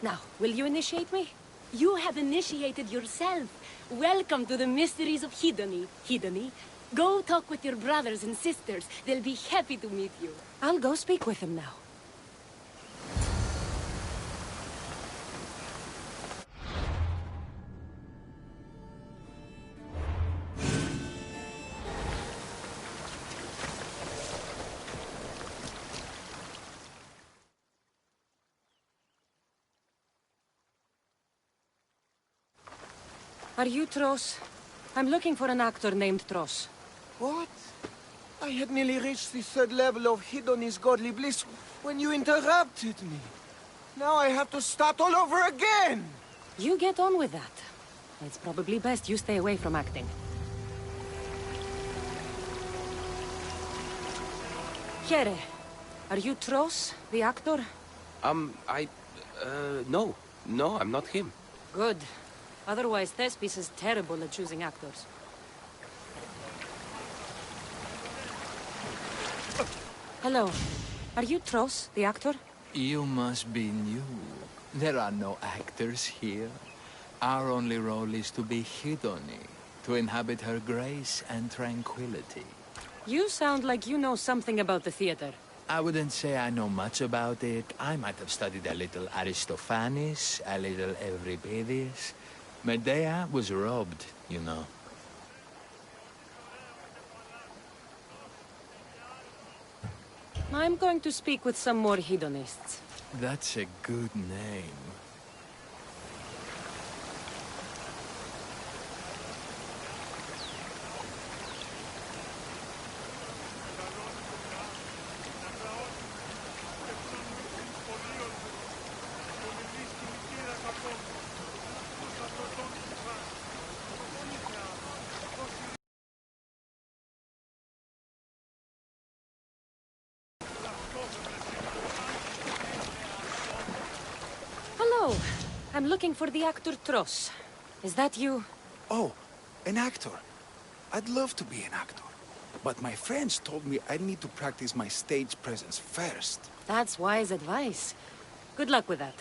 Now, will you initiate me? You have initiated yourself. Welcome to the mysteries of Hedony. Hedony, go talk with your brothers and sisters. They'll be happy to meet you. I'll go speak with them now. Are you Tros? I'm looking for an actor named Tros. What? I had nearly reached the 3rd level of Hedony's godly bliss when you interrupted me. Now I have to start all over again! You get on with that. It's probably best you stay away from acting. Here, are you Tros, the actor? No. No, I'm not him. Good. Otherwise, Thespis is terrible at choosing actors. Hello. Are you Tros, the actor? You must be new. There are no actors here. Our only role is to be Hedony, to inhabit her grace and tranquility. You sound like you know something about the theater. I wouldn't say I know much about it. I might have studied a little Aristophanes, a little Euripides. Medea was robbed, you know. I'm going to speak with some more hedonists. That's a good name. I'm looking for the actor Tross. Is that you? Oh, an actor. I'd love to be an actor. But my friends told me I need to practice my stage presence first. That's wise advice. Good luck with that.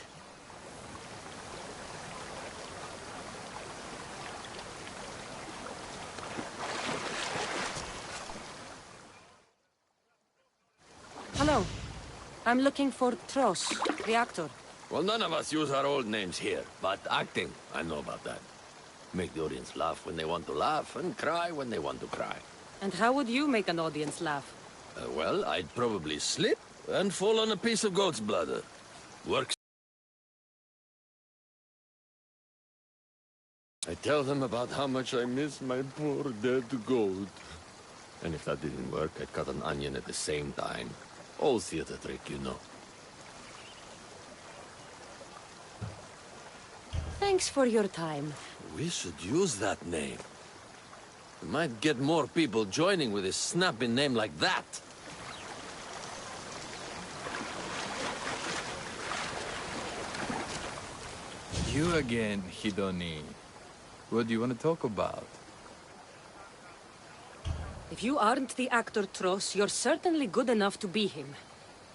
Hello. I'm looking for Tross, the actor. Well, none of us use our old names here, but acting, I know about that. Make the audience laugh when they want to laugh, and cry when they want to cry. And how would you make an audience laugh? Well, I'd probably slip and fall on a piece of goat's bladder. Works. I tell them about how much I miss my poor dead goat. And if that didn't work, I'd cut an onion at the same time. Old theater trick, you know. Thanks for your time. We should use that name. We might get more people joining with a snappy name like that. You again, Hidoni. What do you want to talk about? If you aren't the actor Tross, you're certainly good enough to be him.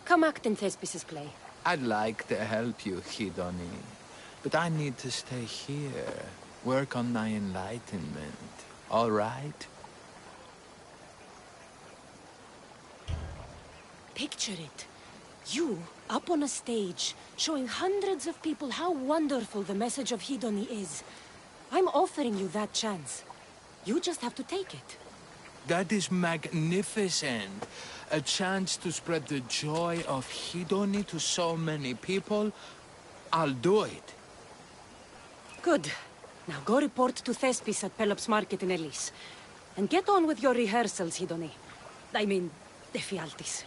Come act in Thespis' play. I'd like to help you, Hidoni. But I need to stay here. Work on my enlightenment. All right? Picture it. You, up on a stage, showing hundreds of people how wonderful the message of Hidoni is. I'm offering you that chance. You just have to take it. That is magnificent. A chance to spread the joy of Hidoni to so many people. I'll do it. Good. Now go report to Thespis at Pelops Market in Elis. And get on with your rehearsals, Hidoni. I mean, Ephialtes.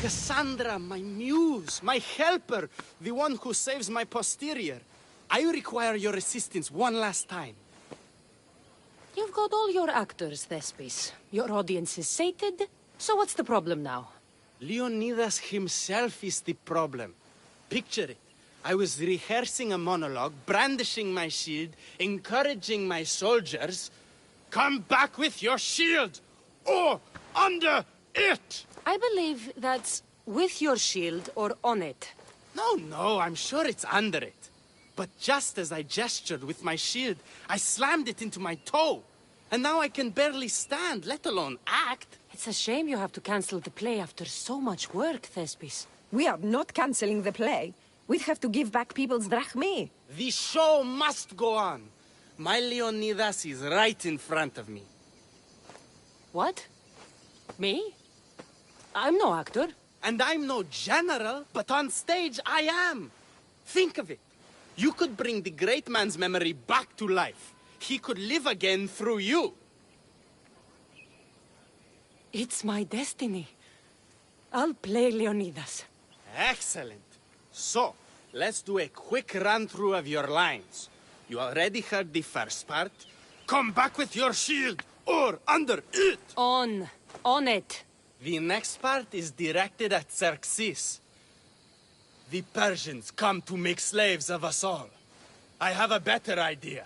Cassandra, my muse, my helper, the one who saves my posterior. I require your assistance one last time. You've got all your actors, Thespis. Your audience is sated, so what's the problem now? Leonidas himself is the problem. Picture it. I was rehearsing a monologue, brandishing my shield, encouraging my soldiers. Come back with your shield, or under it! I believe that's with your shield or on it. No, I'm sure it's under it. But just as I gestured with my shield, I slammed it into my toe. And now I can barely stand, let alone act. It's a shame you have to cancel the play after so much work, Thespis. We are not cancelling the play. We'd have to give back people's drachmae. The show must go on. My Leonidas is right in front of me. What? Me? I'm no actor. And I'm no general, but on stage I am. Think of it. You could bring the great man's memory back to life. He could live again through you. It's my destiny. I'll play Leonidas. Excellent. So, let's do a quick run-through of your lines. You already heard the first part. Come back with your shield, or under it. On it. The next part is directed at Xerxes. The Persians come to make slaves of us all. I have a better idea.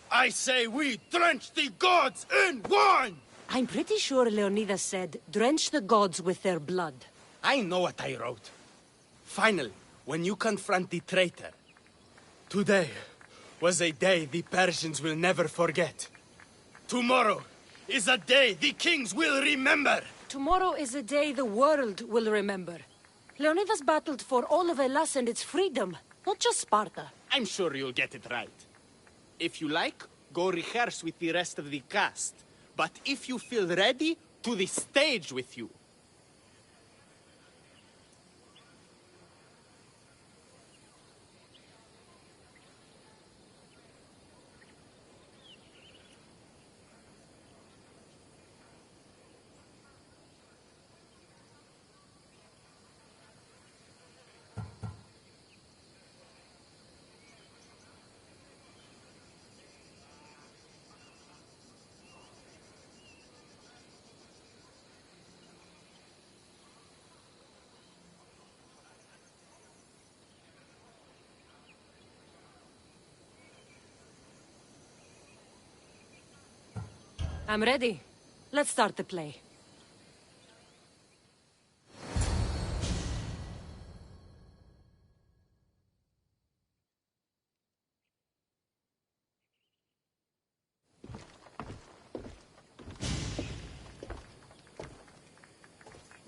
I say we drench the gods in wine! I'm pretty sure Leonidas said, drench the gods with their blood. I know what I wrote. Finally, when you confront the traitor, today was a day the Persians will never forget. Tomorrow is a day the kings will remember. Tomorrow is a day the world will remember. Leonidas battled for all of Hellas and its freedom, not just Sparta. I'm sure you'll get it right. If you like, go rehearse with the rest of the cast. But if you feel ready, to the stage with you. I'm ready. Let's start the play.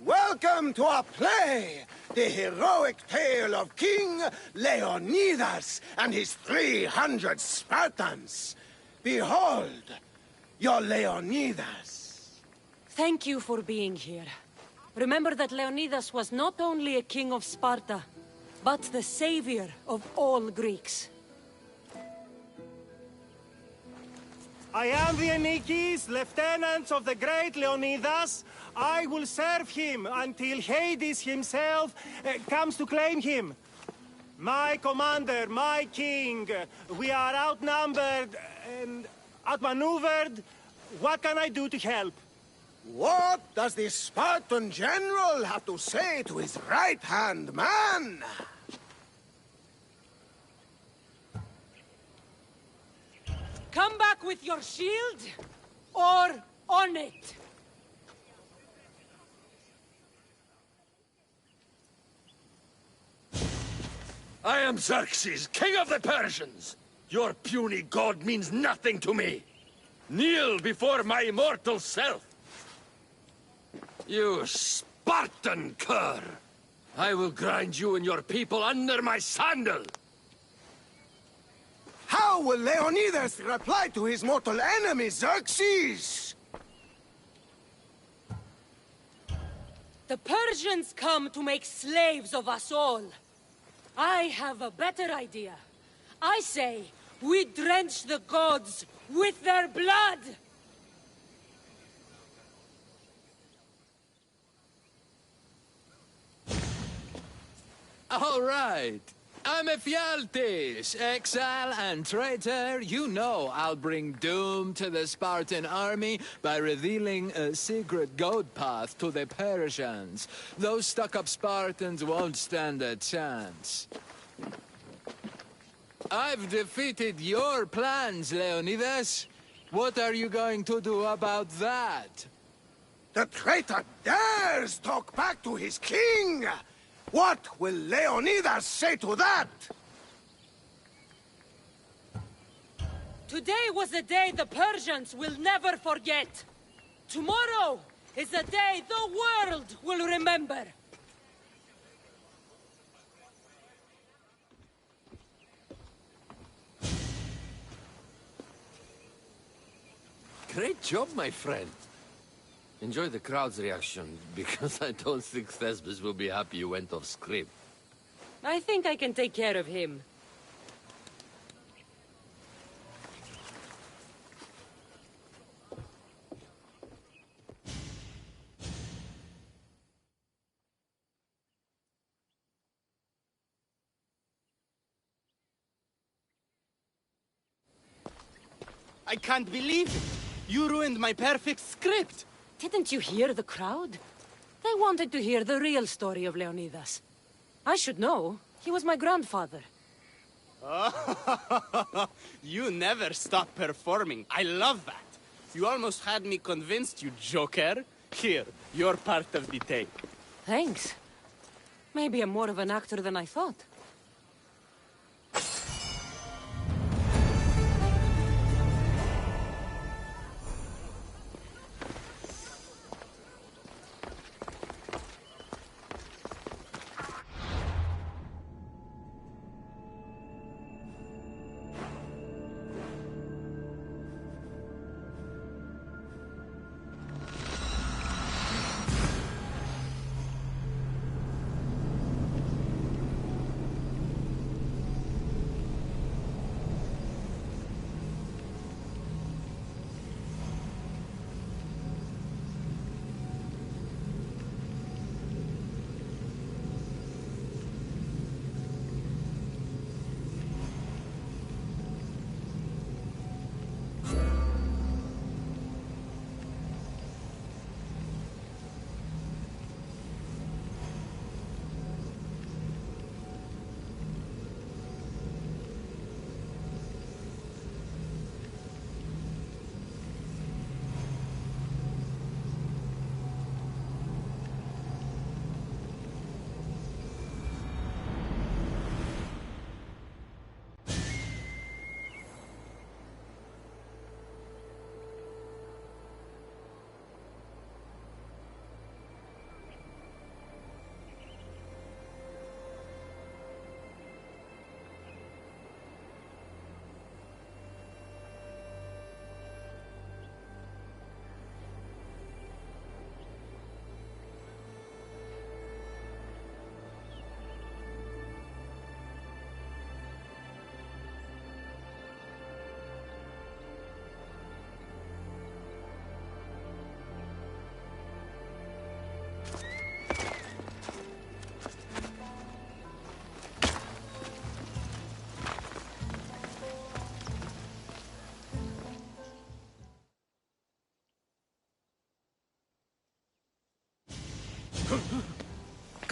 Welcome to our play, the heroic tale of King Leonidas and his 300 Spartans. Behold, your Leonidas. Thank you for being here. Remember that Leonidas was not only a king of Sparta, but the savior of all Greeks. I am the Anikis, lieutenants of the great Leonidas. I will serve him until Hades himself comes to claim him. My commander, my king, we are outnumbered and outmaneuvered. What can I do to help? What does the Spartan general have to say to his right-hand man? Come back with your shield, or on it! I am Xerxes, king of the Persians. Your puny god means nothing to me. Kneel before my immortal self. You Spartan cur! I will grind you and your people under my sandal! How will Leonidas reply to his mortal enemy, Xerxes? The Persians come to make slaves of us all. I have a better idea. I say, we drench the gods with their blood! All right. I'm Ephialtes, exile and traitor. You know I'll bring doom to the Spartan army by revealing a secret goat path to the Persians. Those stuck-up Spartans won't stand a chance. I've defeated your plans, Leonidas. What are you going to do about that? The traitor dares talk back to his king! What will Leonidas say to that? Today was a day the Persians will never forget. Tomorrow is a day the world will remember. Great job, my friend. Enjoy the crowd's reaction, because I don't think Thesbis will be happy you went off script. I think I can take care of him. I can't believe it! You ruined my perfect script! Didn't you hear the crowd? They wanted to hear the real story of Leonidas. I should know. He was my grandfather. Oh, you never stop performing. I love that. You almost had me convinced, you joker. Here, you're part of the take. Thanks. Maybe I'm more of an actor than I thought.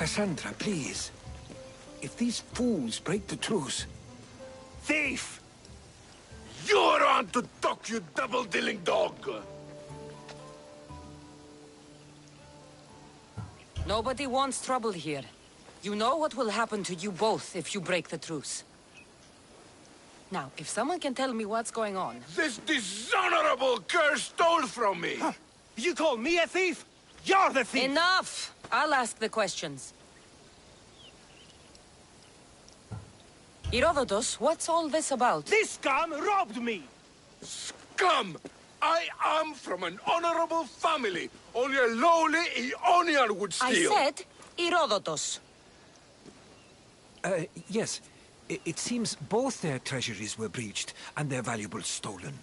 Cassandra, please. If these fools break the truce... Thief! You're on to talk, you double-dealing dog! Nobody wants trouble here. You know what will happen to you both if you break the truce. Now, if someone can tell me what's going on... This dishonorable cur stole from me! Huh. You call me a thief? You're the thief! Enough! I'll ask the questions. Herodotus, what's all this about? This scum robbed me! Scum! I am from an honorable family. Only a lowly Ionian would steal. I said Herodotus. Yes. It seems both their treasuries were breached and their valuables stolen.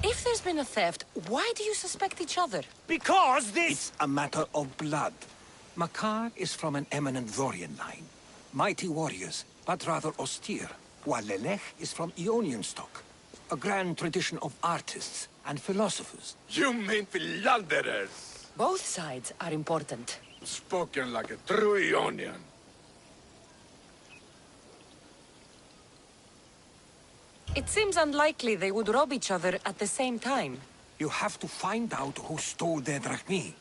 If there's been a theft, why do you suspect each other? Because this... It's a matter of blood. Makar is from an eminent Dorian line. Mighty warriors, but rather austere. While Lelech is from Ionian stock. A grand tradition of artists and philosophers. You mean philanderers? Both sides are important. Spoken like a true Ionian. It seems unlikely they would rob each other at the same time. You have to find out who stole their drachmi.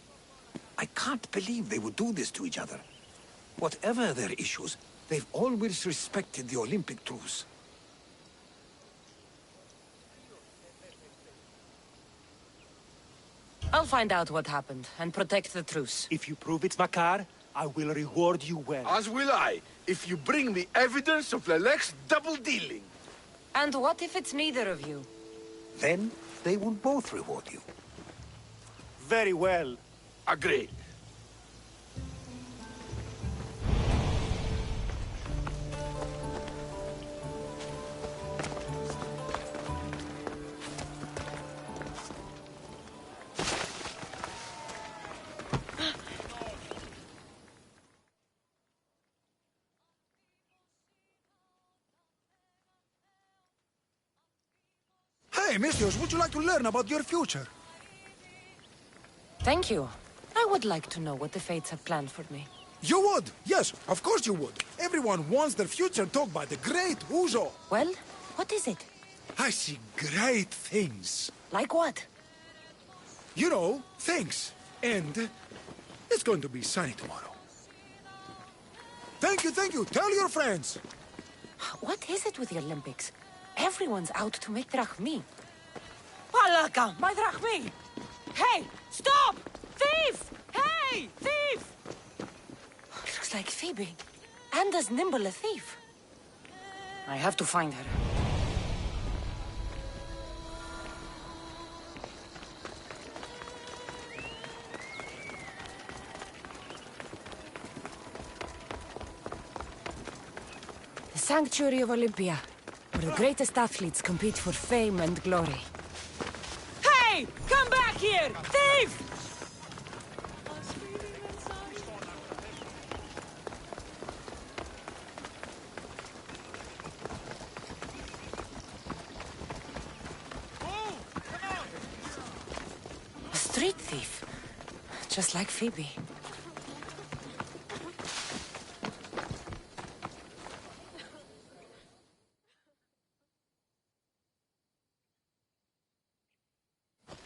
I can't believe they would do this to each other. Whatever their issues, they've always respected the Olympic truce. I'll find out what happened and protect the truce. If you prove it's Makar, I will reward you well. As will I, if you bring me evidence of Lelech's double-dealing. And what if it's neither of you? Then they will both reward you. Very well. Agreed. Hey, Misthios, would you like to learn about your future? Thank you. I would like to know what the fates have planned for me. You would? Yes, of course you would. Everyone wants their future told by the great Uzo. Well, what is it? I see great things. Like what? You know, things. And it's going to be sunny tomorrow. Thank you, thank you. Tell your friends. What is it with the Olympics? Everyone's out to make drachmi. Palaka, my drachmi! Hey, stop! Thief! Hey, thief! Looks like Phoebe. And as nimble a thief. I have to find her. The Sanctuary of Olympia, where the greatest athletes compete for fame and glory. Hey! Come back here! Thief! A street thief. Just like Phoebe.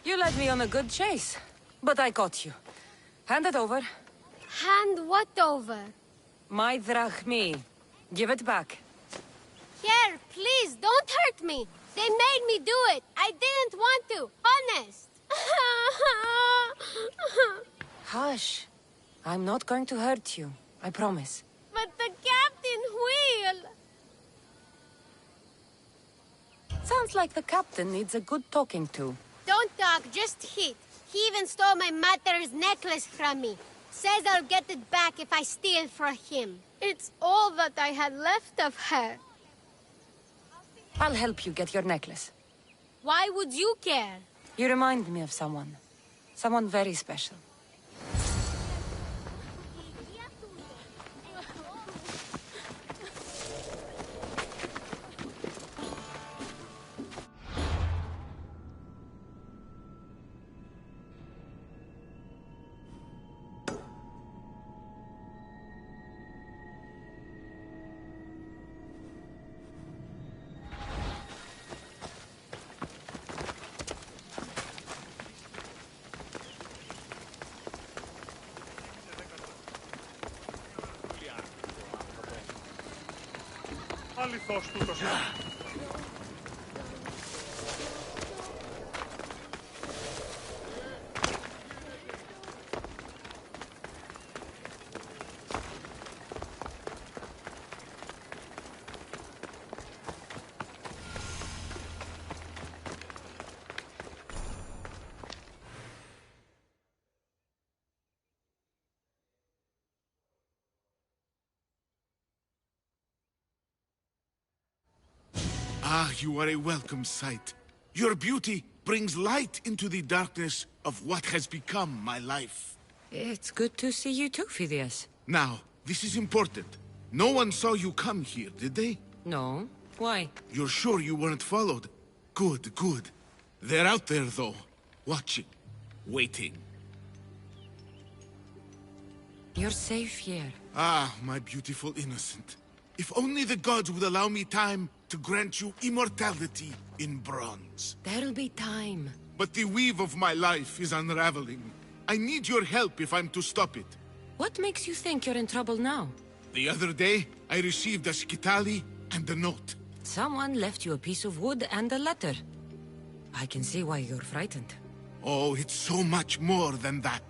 You led me on a good chase, but I caught you. Hand it over. Hand what over? My drachmi. Give it back. Here, please, don't hurt me. They made me do it. I didn't want to. Honest. Hush. I'm not going to hurt you. I promise. But the captain will. Sounds like the captain needs a good talking to. Don't talk, just hit. He even stole my mother's necklace from me. Says I'll get it back if I steal from him. It's all that I had left of her. I'll help you get your necklace. Why would you care? You remind me of someone. Someone very special. Αληθώς τούτος. Ah, you are a welcome sight. Your beauty brings light into the darkness of what has become my life. It's good to see you too, Phidias. Now, this is important. No one saw you come here, did they? No. Why? You're sure you weren't followed? Good, good. They're out there, though. Watching. Waiting. You're safe here. Ah, my beautiful innocent. If only the gods would allow me time to grant you immortality in bronze. There'll be time. But the weave of my life is unraveling. I need your help if I'm to stop it. What makes you think you're in trouble now? The other day, I received a skitali and a note. Someone left you a piece of wood and a letter. I can see why you're frightened. Oh, it's so much more than that.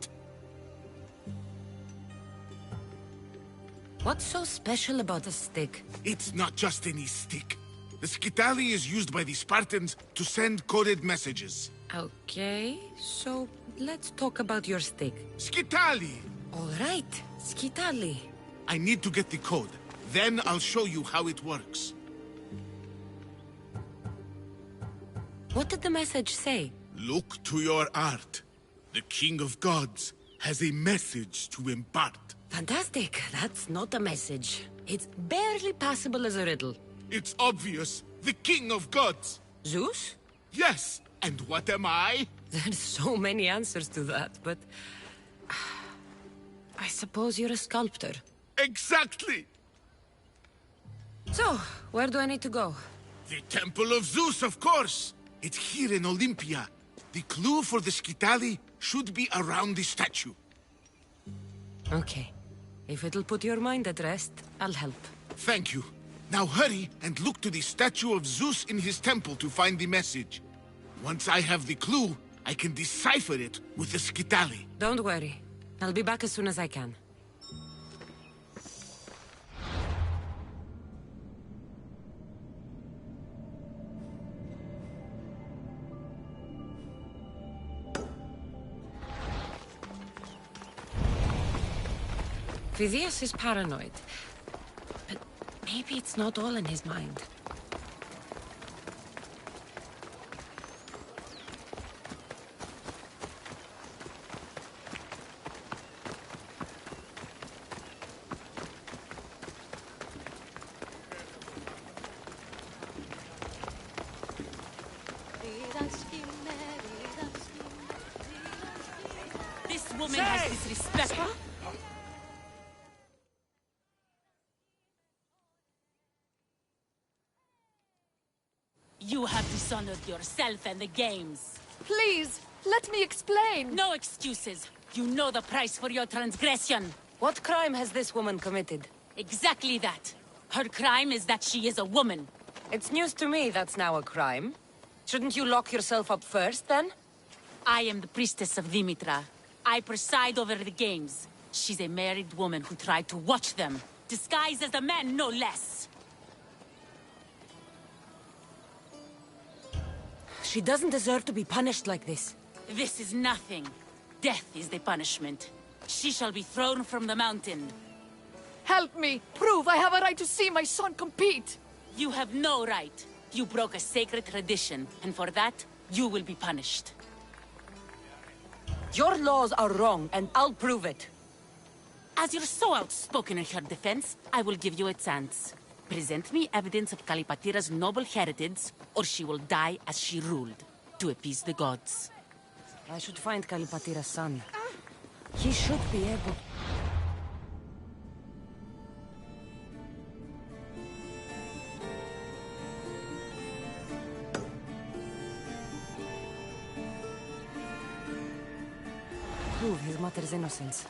What's so special about a stick? It's not just any stick. The skitali is used by the Spartans to send coded messages. Okay, so let's talk about your stick. Skitali! All right, skitali. I need to get the code. Then I'll show you how it works. What did the message say? Look to your art. The King of Gods has a message to impart. Fantastic. That's not a message. It's barely passable as a riddle. It's obvious. The King of Gods. Zeus? Yes. And what am I? There's so many answers to that, but... I suppose you're a sculptor. Exactly! So, where do I need to go? The Temple of Zeus, of course! It's here in Olympia. The clue for the skitali should be around the statue. Okay. If it'll put your mind at rest, I'll help. Thank you. Now hurry and look to the statue of Zeus in his temple to find the message. Once I have the clue, I can decipher it with the skitali. Don't worry. I'll be back as soon as I can. Phidias is paranoid. But maybe it's not all in his mind. This woman has disrespect. You have dishonored yourself and the games. Please, let me explain. No excuses. You know the price for your transgression. What crime has this woman committed? Exactly that. Her crime is that she is a woman. It's news to me that's now a crime. Shouldn't you lock yourself up first, then? I am the priestess of Dimitra. I preside over the games. She's a married woman who tried to watch them, disguised as a man, no less. She doesn't deserve to be punished like this. This is nothing. Death is the punishment. She shall be thrown from the mountain. Help me! Prove I have a right to see my son compete! You have no right. You broke a sacred tradition, and for that, you will be punished. Your laws are wrong, and I'll prove it. As you're so outspoken in her defense, I will give you a chance. Present me evidence of Kalipatira's noble heritage, or she will die as she ruled, to appease the gods. I should find Kalipatira's son. He should be able... prove his mother's innocence.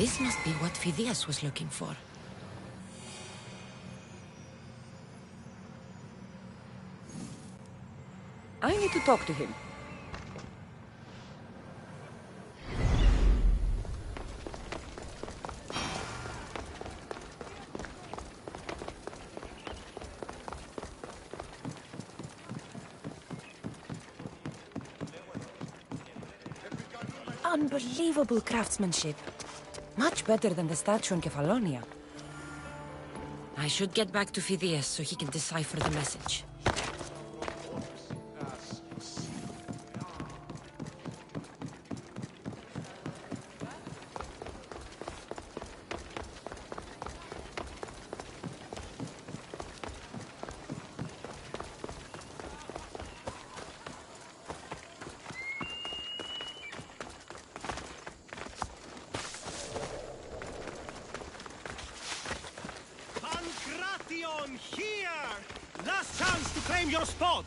This must be what Phidias was looking for. I need to talk to him. Unbelievable craftsmanship. Much better than the statue in Kefalonia. I should get back to Phidias so he can decipher the message. Here! Last chance to claim your spot!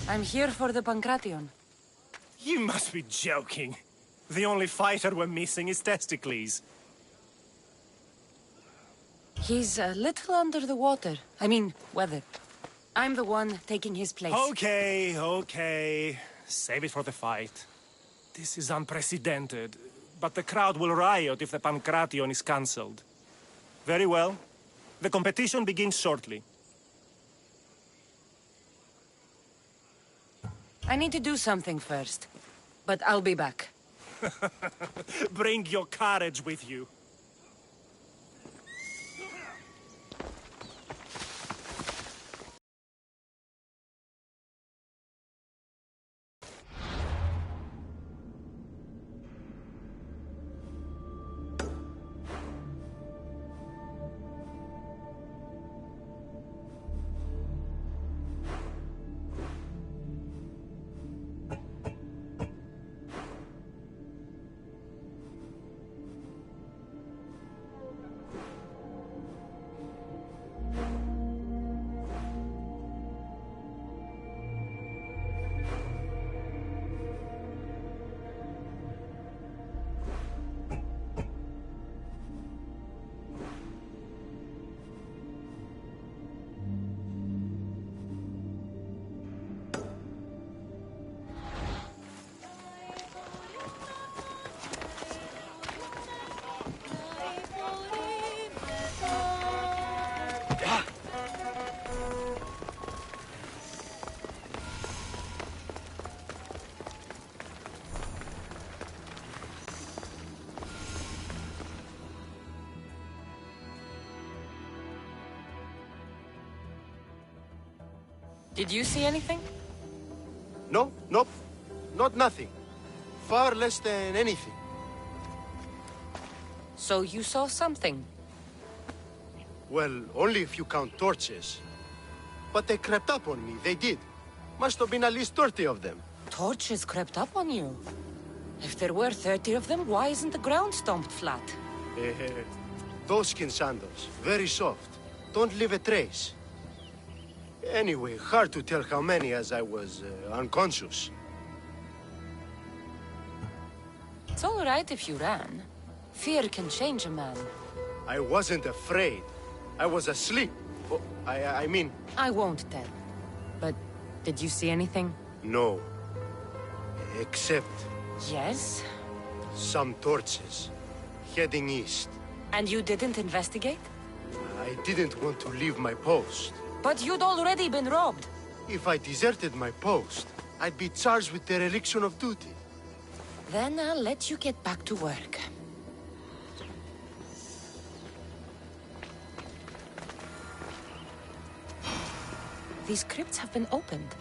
I'm here for the Pancration. You must be joking. The only fighter we're missing is Testicles. He's a little under the water. I mean, weather. I'm the one taking his place. Okay, okay. Save it for the fight. This is unprecedented, but the crowd will riot if the Pancration is cancelled. Very well. The competition begins shortly. I need to do something first, but I'll be back. Bring your courage with you. Did you see anything? No, nope. Not nothing. Far less than anything. So you saw something? Well, only if you count torches. But they crept up on me, they did. Must have been at least 30 of them. Torches crept up on you? If there were 30 of them, why isn't the ground stomped flat? Those skin sandals, very soft. Don't leave a trace. Anyway, hard to tell how many as I was unconscious. It's all right if you ran. Fear can change a man. I wasn't afraid. I was asleep. Oh, I mean... I won't tell. But did you see anything? No. Except... Yes? Some torches. Heading east. And you didn't investigate? I didn't want to leave my post. But you'd already been robbed. If I deserted my post, I'd be charged with dereliction of duty. Then I'll let you get back to work. These crypts have been opened.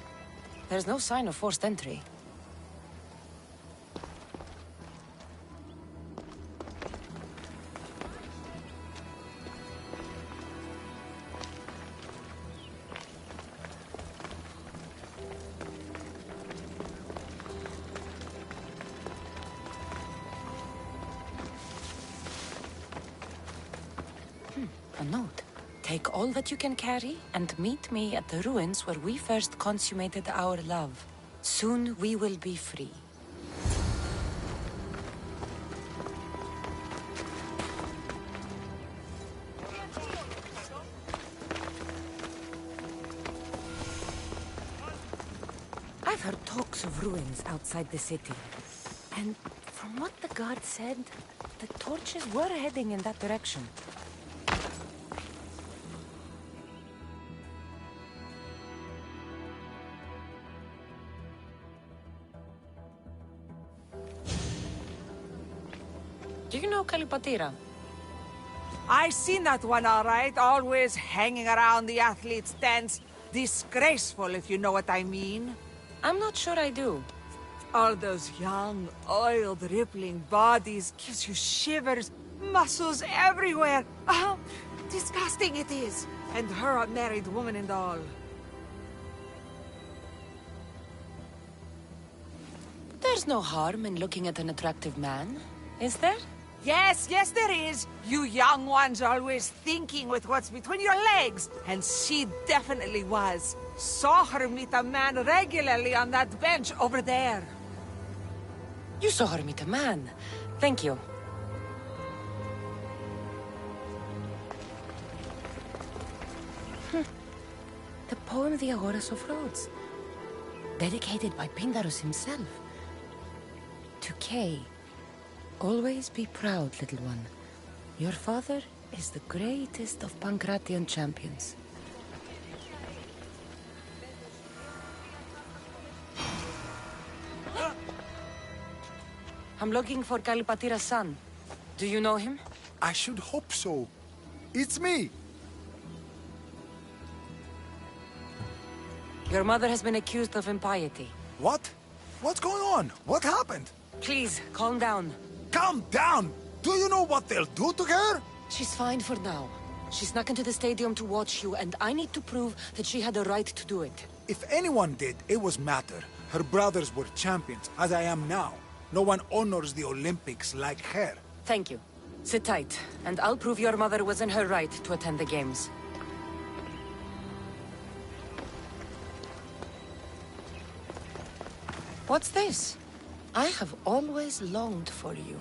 There's no sign of forced entry. A note. Take all that you can carry and meet me at the ruins where we first consummated our love. Soon we will be free. I've heard talks of ruins outside the city. And from what the guard said, the torches were heading in that direction. Do you know Kalipatira? I seen that one all right, always hanging around the athletes' tents. Disgraceful, if you know what I mean. I'm not sure I do. All those young, oiled, rippling bodies gives you shivers, muscles everywhere. Oh, disgusting it is. And her a married woman and all. There's no harm in looking at an attractive man, is there? Yes, yes there is. You young ones always thinking with what's between your legs. And she definitely was. Saw her meet a man regularly on that bench over there. You saw her meet a man. Thank you. The poem The Agoras of Rhodes. Dedicated by Pindarus himself. To Kay. Always be proud, little one. Your father is the greatest of Pancratian champions. I'm looking for Kalipatira's son. Do you know him? I should hope so. It's me. Your mother has been accused of impiety. What? What's going on? What happened? Please, calm down. Calm down! Do you know what they'll do to her? She's fine for now. She snuck into the stadium to watch you, and I need to prove that she had a right to do it. If anyone did, it was Mater. Her brothers were champions, as I am now. No one honors the Olympics like her. Thank you. Sit tight, and I'll prove your mother was in her right to attend the games. What's this? I have always longed for you.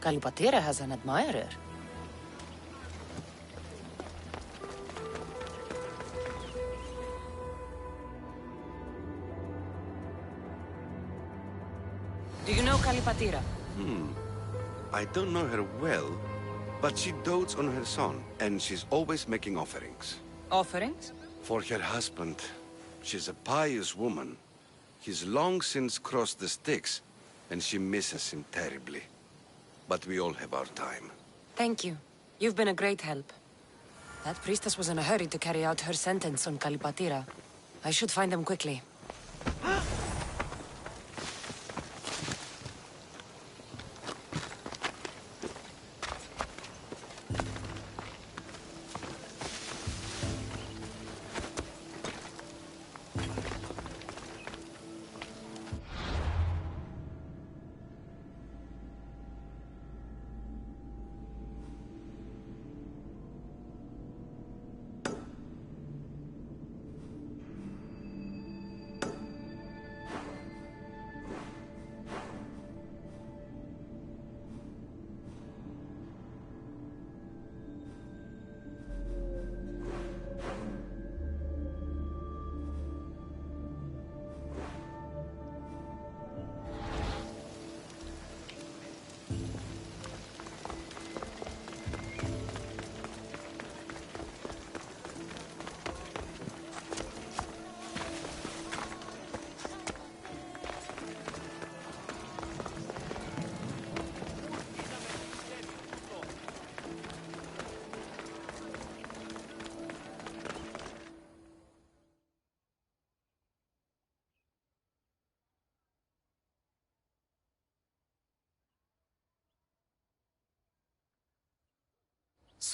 Kalipatira has an admirer. Do you know Kalipatira? I don't know her well, but she dotes on her son, and she's always making offerings. Offerings? For her husband. She's a pious woman. He's long since crossed the Styx, and she misses him terribly. But we all have our time. Thank you. You've been a great help. That priestess was in a hurry to carry out her sentence on Kalipatira. I should find them quickly.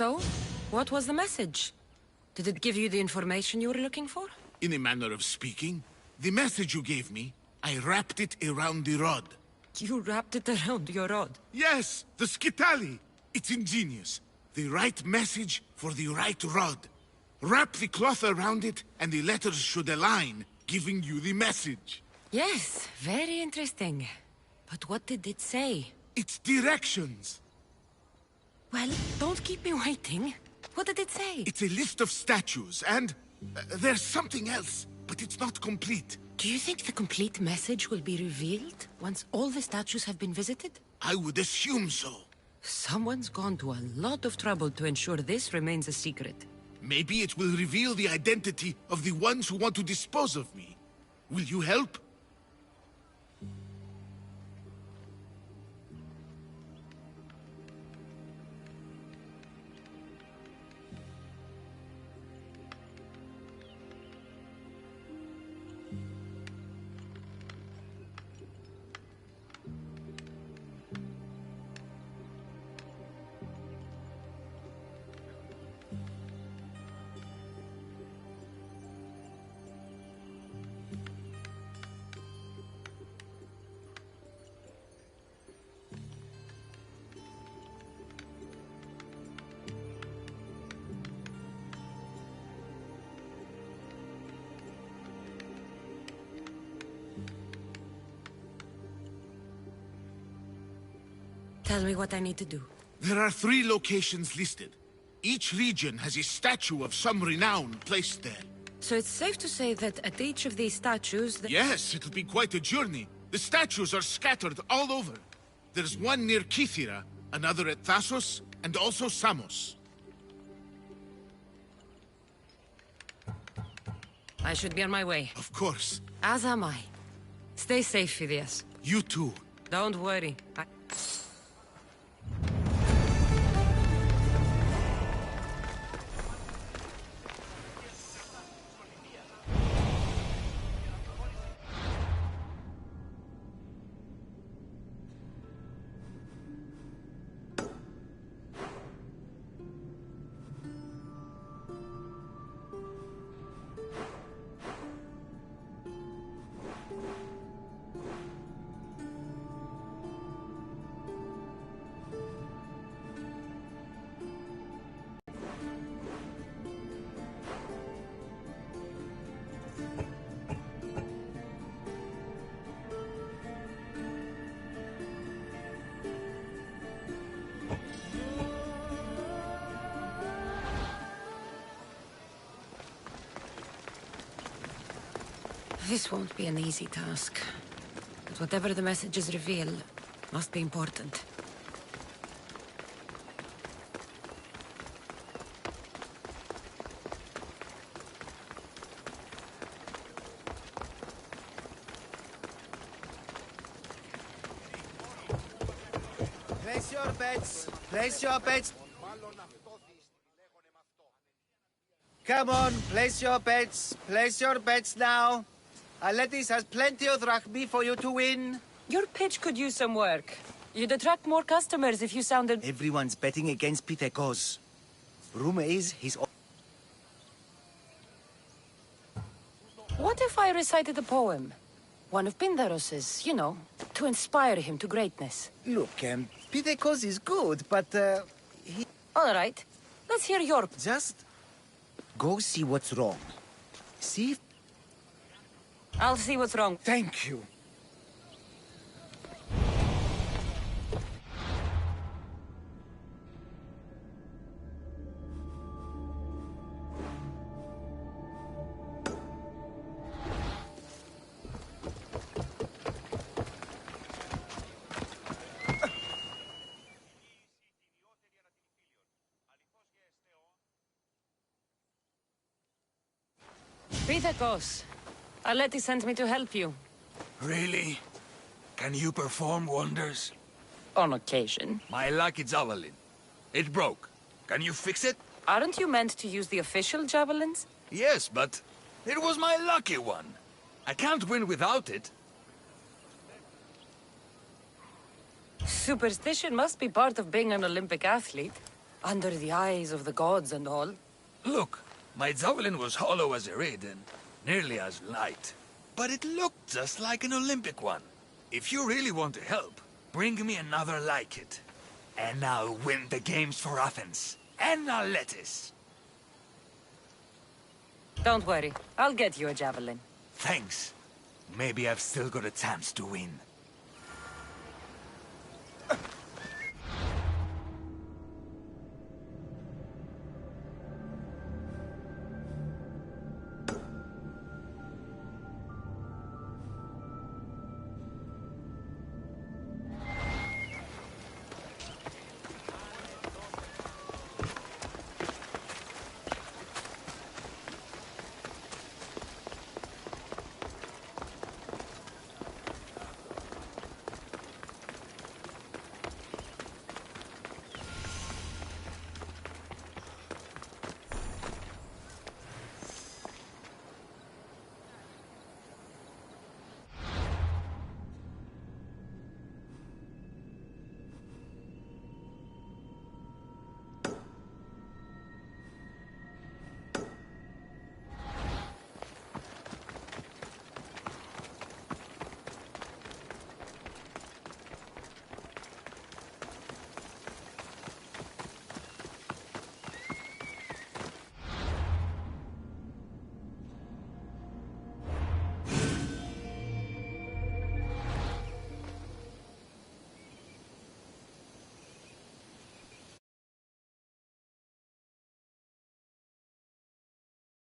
So, what was the message? Did it give you the information you were looking for? In a manner of speaking, the message you gave me, I wrapped it around the rod. You wrapped it around your rod? Yes, the Skitali. It's ingenious. The right message for the right rod. Wrap the cloth around it, and the letters should align, giving you the message. Yes, very interesting. But what did it say? It's directions. Well, don't keep me waiting. What did it say? It's a list of statues, and there's something else, but it's not complete. Do you think the complete message will be revealed once all the statues have been visited? I would assume so. Someone's gone to a lot of trouble to ensure this remains a secret. Maybe it will reveal the identity of the ones who want to dispose of me. Will you help? Tell me what I need to do. There are 3 locations listed. Each region has a statue of some renown placed there. So it's safe to say that at each of these statues... Yes, it'll be quite a journey. The statues are scattered all over. There's one near Kythera, another at Thasos, and also Samos. I should be on my way. Of course. As am I. Stay safe, Phidias. You too. Don't worry. This won't be an easy task. But whatever the messages reveal, must be important. Place your bets. Place your bets. Come on, place your bets. Place your bets now. Aletis has plenty of drachmi for you to win. Your pitch could use some work. You'd attract more customers if you sounded... Everyone's betting against Pitekos. Rumor is he's... What if I recited a poem? One of Pindaros's, you know, to inspire him to greatness. Look, Pitekos is good, but, he... All right. Let's hear your... Just go see what's wrong. See if... I'll see what's wrong. Thank you. Pitekos. Aleti sent me to help you. Really? Can you perform wonders? On occasion. My lucky javelin. It broke. Can you fix it? Aren't you meant to use the official javelins? Yes, but it was my lucky one. I can't win without it. Superstition must be part of being an Olympic athlete. Under the eyes of the gods and all. Look, my javelin was hollow as a reed and nearly as light. But it looked just like an Olympic one. If you really want to help, bring me another like it. And I'll win the games for Athens. And Aletis. Don't worry. I'll get you a javelin. Thanks. Maybe I've still got a chance to win.